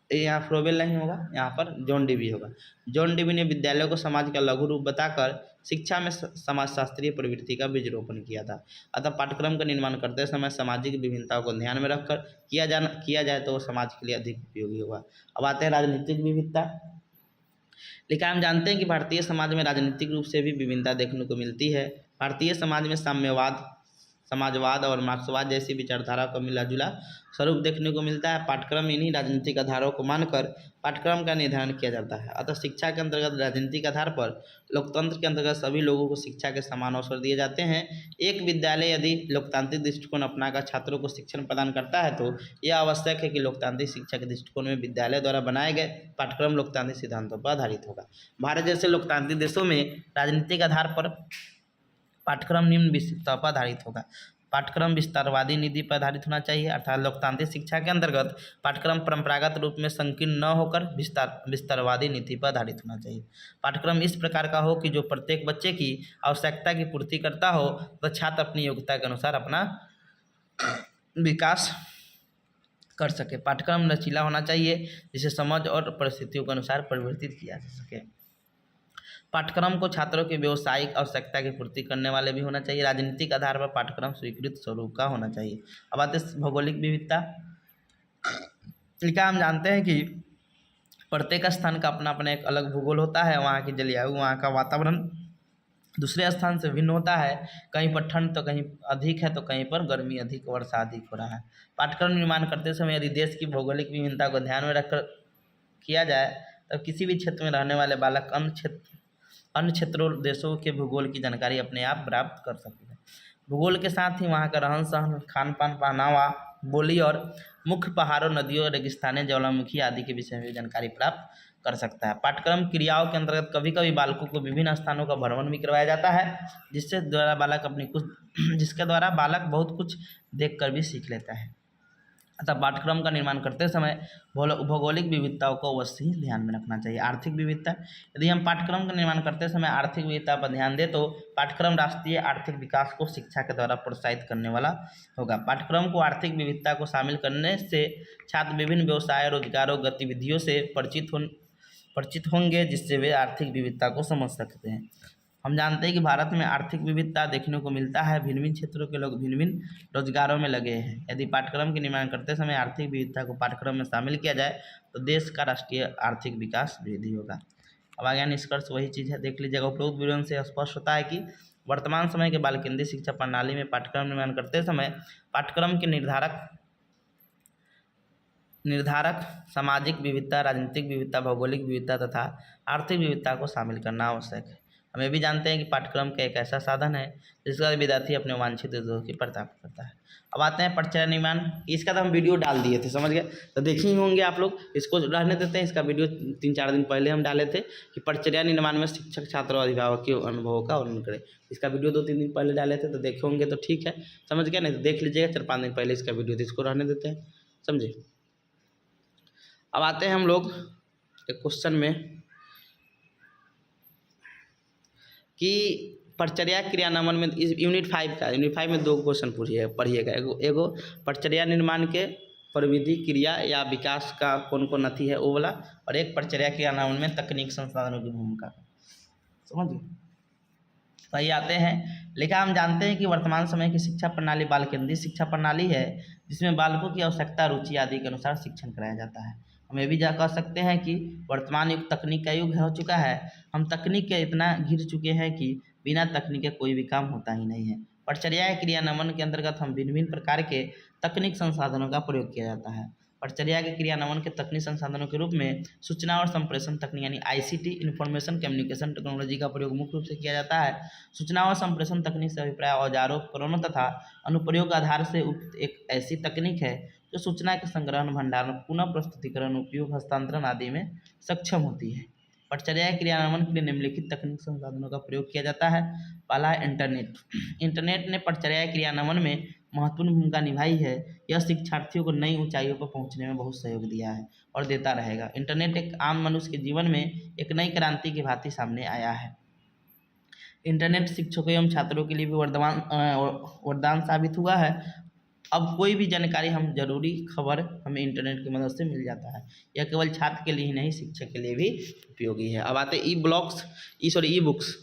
S1: यहाँ फ्रोबेल नहीं होगा, यहाँ पर जॉन डीवी होगा। जॉन डीवी ने विद्यालय को समाज का लघु रूप बताकर शिक्षा में समाजशास्त्रीय प्रवृत्ति का बीजरोपण किया था। अतः पाठ्यक्रम का निर्माण करते समय सामाजिक विभिन्नताओं को ध्यान में रखकर किया जाए तो वो समाज के लिए अधिक उपयोगी होगा। अब आते हैं राजनीतिक विविधता। लेकिन हम जानते हैं कि भारतीय समाज में राजनीतिक रूप से भी विभिन्नता देखने को मिलती है। भारतीय समाज में साम्यवाद, समाजवाद और मार्क्सवाद जैसी विचारधारा का मिला जुला स्वरूप देखने को मिलता है। पाठ्यक्रम इन्हीं राजनीतिक आधारों को मानकर पाठ्यक्रम का निर्धारण किया जाता है। अतः शिक्षा के अंतर्गत राजनीतिक आधार पर लोकतंत्र के अंतर्गत सभी लोगों को शिक्षा के समान अवसर दिए जाते हैं। एक विद्यालय यदि लोकतांत्रिक दृष्टिकोण अपनाकर छात्रों को शिक्षण प्रदान करता है, तो यह आवश्यक है कि लोकतांत्रिक शिक्षा के दृष्टिकोण में विद्यालय द्वारा बनाए गए पाठ्यक्रम लोकतांत्रिक सिद्धांतों पर आधारित होगा। भारत जैसे लोकतांत्रिक देशों में राजनीतिक आधार पर पाठ्यक्रम निम्न विस्तृतता पर आधारित होगा। पाठ्यक्रम विस्तारवादी नीति पर आधारित होना चाहिए, अर्थात लोकतांत्रिक शिक्षा के अंतर्गत पाठ्यक्रम परंपरागत रूप में संकीर्ण न होकर विस्तारवादी नीति पर आधारित होना चाहिए। पाठ्यक्रम इस प्रकार का हो कि जो प्रत्येक बच्चे की आवश्यकता की पूर्ति करता हो, तो छात्र अपनी योग्यता के अनुसार अपना विकास कर सके। पाठ्यक्रम लचीला होना चाहिए, जिसे समझ और परिस्थितियों के अनुसार परिवर्तित किया जा सके। पाठ्यक्रम को छात्रों की व्यावसायिक आवश्यकता की पूर्ति करने वाले भी होना चाहिए। राजनीतिक आधार पर पाठ्यक्रम स्वीकृत स्वरूप का होना चाहिए। अब आते हैं भौगोलिक विविधता। लिखा, हम जानते हैं कि प्रत्येक स्थान का अपना अपना एक अलग भूगोल होता है। वहाँ की जलवायु, वहाँ का वातावरण दूसरे स्थान से भिन्न होता है। कहीं पर ठंड तो कहीं अधिक है, तो कहीं पर गर्मी अधिक, वर्षा अधिक हो रहा है। पाठ्यक्रम निर्माण करते समय यदि देश की भौगोलिक विभिन्नता को ध्यान में रखकर किया जाए तब किसी भी क्षेत्र में रहने वाले बालक अन्य क्षेत्रों देशों के भूगोल की जानकारी अपने आप प्राप्त कर सकते हैं। भूगोल के साथ ही वहाँ का रहन सहन, खान पान, पहनावा, बोली और मुख्य पहाड़ों, नदियों, रेगिस्तानें, ज्वालामुखी आदि के विषय में भी जानकारी प्राप्त कर सकता है। पाठ्यक्रम क्रियाओं के अंतर्गत कभी कभी बालकों को विभिन्न स्थानों का भ्रमण भी करवाया जाता है, जिसके द्वारा बालक बहुत कुछ देखकर भी सीख लेता है। अतः पाठ्यक्रम का निर्माण करते समय भौगोलिक विविधताओं को अवश्य ही ध्यान में रखना चाहिए। आर्थिक विविधता, यदि हम पाठ्यक्रम का निर्माण करते समय आर्थिक विविधता पर ध्यान दें तो पाठ्यक्रम राष्ट्रीय आर्थिक विकास को शिक्षा के द्वारा प्रोत्साहित करने वाला होगा। पाठ्यक्रम को आर्थिक विविधता को शामिल करने से छात्र विभिन्न व्यवसाय, रोजगारों, गतिविधियों से परिचित होंगे, जिससे वे आर्थिक विविधता को समझ सकते हैं। हम जानते हैं कि भारत में आर्थिक विविधता देखने को मिलता है। भिन्न भिन्न क्षेत्रों के लोग भिन्न भिन्न रोजगारों में लगे हैं। यदि पाठ्यक्रम के निर्माण करते समय आर्थिक विविधता को पाठ्यक्रम में शामिल किया जाए तो देश का राष्ट्रीय आर्थिक विकास वृद्धि होगा। अब आगे निष्कर्ष वही चीज़ है, देख लीजिएगा। उपरोक्त विवरण से स्पष्ट होता है कि वर्तमान समय के बाल केंद्रीय शिक्षा प्रणाली में पाठ्यक्रम निर्माण करते समय पाठ्यक्रम के निर्धारक सामाजिक विविधता, राजनीतिक विविधता, भौगोलिक विविधता तथा आर्थिक विविधता को शामिल करना आवश्यक है। हम ये भी जानते हैं कि पाठ्यक्रम का एक ऐसा साधन है जिसका विद्यार्थी अपने वांछित उद्देश्यों की प्राप्त करता है। अब आते हैं परिचय निर्माण। इसका तो हम वीडियो डाल दिए थे, समझ गए, तो देखे ही होंगे आप लोग। इसको रहने देते हैं। इसका वीडियो 3-4 दिन पहले हम डाले थे कि परिचर्या निर्माण में शिक्षक, छात्र और अभिभावक के अनुभवों का वर्णन करें। इसका वीडियो 2-3 दिन पहले डाले थे, तो देखे होंगे, तो ठीक है, समझ गया। नहीं तो देख लीजिएगा, 4-5 दिन पहले इसका वीडियो, तो इसको रहने देते हैं, समझे। अब आते हैं हम लोग एक क्वेश्चन में कि परिचर्या क्रियान्वयन में इस यूनिट 5 में 2 क्वेश्चन पढ़िएगा। एगो परिचर्या निर्माण के परिविधि, क्रिया या विकास का कौन कौन अथी है वो वाला, और एक परिचर्या क्रियान्वयन में तकनीक संसाधनों की भूमिका, समझिए। वही आते हैं। लिखा, हम जानते हैं कि वर्तमान समय की शिक्षा प्रणाली बाल केंद्रित शिक्षा प्रणाली है, जिसमें बालकों की आवश्यकता, रुचि आदि के अनुसार शिक्षण कराया जाता है। हम ये भी कह सकते हैं कि वर्तमान युग तकनीक का युग हो चुका है। हम तकनीक के इतना घिर चुके हैं कि बिना तकनीक के कोई भी काम होता ही नहीं है। परिचर्या क्रियान्वयन के अंतर्गत हम भिन्न भिन्न प्रकार के तकनीक संसाधनों का प्रयोग किया जाता है। परिचर्या के क्रियान्वयन के तकनीक संसाधनों के रूप में सूचना और संप्रेषण तकनीक यानी ICT, इंफॉर्मेशन कम्युनिकेशन टेक्नोलॉजी का प्रयोग मुख्य रूप से किया जाता है। सूचना और संप्रेषण तकनीक से अभिप्राय औजारों, उपकरणों तथा अनुप्रयोग आधार से उपयुक्त एक ऐसी तकनीक है जो सूचना के संग्रहण, भंडारण, पुनः प्रस्तुतिकरण, उपयोग, हस्तांतरण आदि में सक्षम होती है। परिचर्या क्रियान्वयन के लिए निम्नलिखित तकनीक संसाधनों का प्रयोग किया जाता है। पहला है इंटरनेट। इंटरनेट ने परिचर्या क्रियान्वयन में महत्वपूर्ण भूमिका निभाई है। यह शिक्षार्थियों को नई ऊंचाइयों पर पहुंचने में बहुत सहयोग दिया है और देता रहेगा। इंटरनेट एक आम मनुष्य के जीवन में एक नई क्रांति की भांति सामने आया है। इंटरनेट शिक्षकों एवं छात्रों के लिए भी वरदान साबित हुआ है। अब कोई भी जानकारी, हम जरूरी खबर हमें इंटरनेट की मदद से मिल जाता है। यह केवल छात्र के लिए ही नहीं, शिक्षक के लिए भी उपयोगी है। अब आते ई बुक्स।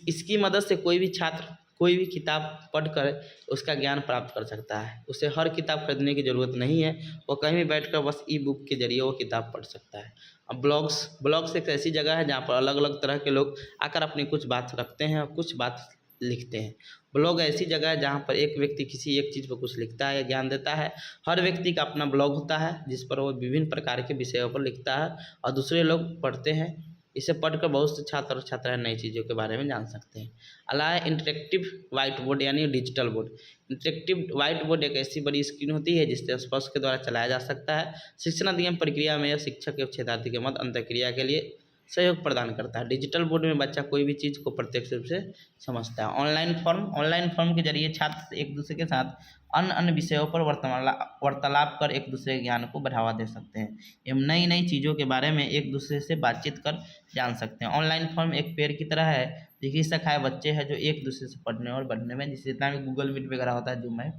S1: इसकी मदद से कोई भी छात्र कोई भी किताब पढ़कर उसका ज्ञान प्राप्त कर सकता है। उसे हर किताब खरीदने की ज़रूरत नहीं है, वो कहीं भी बैठकर बस ई बुक के जरिए वो किताब पढ़ सकता है। अब ब्लॉग्स एक ऐसी जगह है जहाँ पर अलग अलग तरह के लोग आकर अपनी कुछ बात रखते हैं और कुछ बात लिखते हैं। ब्लॉग ऐसी जगह है जहाँ पर एक व्यक्ति किसी एक चीज़ पर कुछ लिखता है या ज्ञान देता है। हर व्यक्ति का अपना ब्लॉग होता है जिस पर वो विभिन्न प्रकार के विषयों पर लिखता है और दूसरे लोग पढ़ते हैं। इसे पढ़कर बहुत से छात्र और छात्राएं नई चीज़ों के बारे में जान सकते हैं। अलावा इंटरेक्टिव वाइट बोर्ड यानी digital board. Interactive white board एक ऐसी बड़ी स्क्रीन होती है जिससे स्पर्श के द्वारा चलाया जा सकता है। शिक्षण अधिगम प्रक्रिया में यह शिक्षक एवं छात्रार्थी के मध्य अंतःक्रिया के लिए सहयोग प्रदान करता है। डिजिटल बोर्ड में बच्चा कोई भी चीज़ को प्रत्यक्ष रूप से समझता है। ऑनलाइन फॉर्म के जरिए छात्र एक दूसरे के साथ अन्य विषयों पर वार्तालाप कर एक दूसरे के ज्ञान को बढ़ावा दे सकते हैं एवं नई नई चीज़ों के बारे में एक दूसरे से बातचीत कर जान सकते हैं। ऑनलाइन फॉर्म एक पेड़ की तरह है। देखिए सखाए बच्चे हैं जो एक दूसरे से पढ़ने और बढ़ने में, जिस जितना भी गूगल मीट वगैरह होता है, जूम है।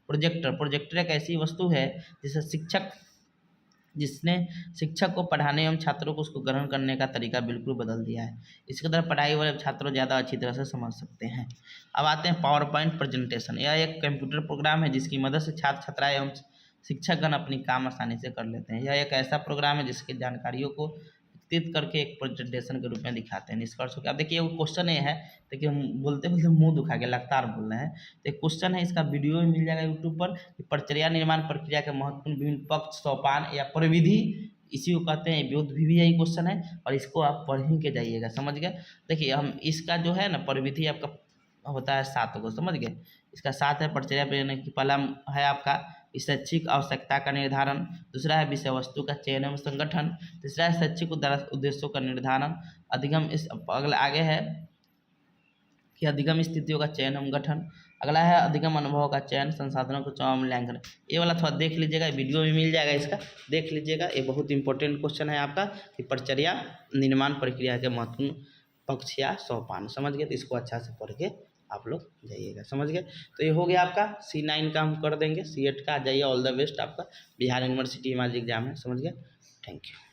S1: प्रोजेक्टर एक ऐसी वस्तु है जिसने शिक्षक को पढ़ाने एवं छात्रों को उसको ग्रहण करने का तरीका बिल्कुल बदल दिया है। इसके द्वारा पढ़ाई वाले छात्रों ज़्यादा अच्छी तरह से समझ सकते हैं। अब आते हैं पावर पॉइंट प्रेजेंटेशन। यह एक कंप्यूटर प्रोग्राम है जिसकी मदद से छात्र छात्राएं एवं शिक्षकगण अपनी काम आसानी से कर लेते हैं। यह एक ऐसा प्रोग्राम है जिसकी जानकारियों को एकत्रित करके एक प्रेजेंटेशन के रूप में दिखाते हैं। निष्कर्ष हो गया। अब देखिए वो क्वेश्चन ये है, देखिए हम बोलते बोलते मुंह दुखा के लगातार बोल रहे हैं। तो एक क्वेश्चन है, इसका वीडियो भी मिल जाएगा यूट्यूब पर। परिचर्या निर्माण प्रक्रिया के महत्वपूर्ण विभिन्न पक्ष, सोपान या परिविधि इसी को कहते हैं विरोध भी यही क्वेश्चन है, और इसको आप पढ़ ही के जाइएगा, समझ गए। देखिए हम इसका जो है ना प्रविधि आपका होता है 7 को, समझ गए। इसका 7 है परिचर्या यानी कि पहला है आपका शैक्षिक आवश्यकता का निर्धारण, दूसरा है विषय वस्तु का चयन एवं संगठन, तीसरा है शैक्षिक उद्देश्यों का निर्धारण, अधिगम इस अगला आगे है कि अधिगम स्थितियों का चयन एवं गठन, अगला है अधिगम अनुभव का चयन, संसाधनों का मूल्यांकन। ये वाला थोड़ा देख लीजिएगा, वीडियो में मिल जाएगा, इसका देख लीजिएगा। ये बहुत इंपॉर्टेंट क्वेश्चन है आपका कि परिचर्या निर्माण प्रक्रिया के महत्वपूर्ण पक्ष या सोपान, समझ गए। तो इसको अच्छा से पढ़ के आप लोग जाइएगा, समझ गए। तो ये हो गया आपका C9 का, हम कर देंगे C8 का। जाइए, ऑल द बेस्ट आपका, बिहार यूनिवर्सिटी हिमालय एग्जाम है, समझ गए। Thank you.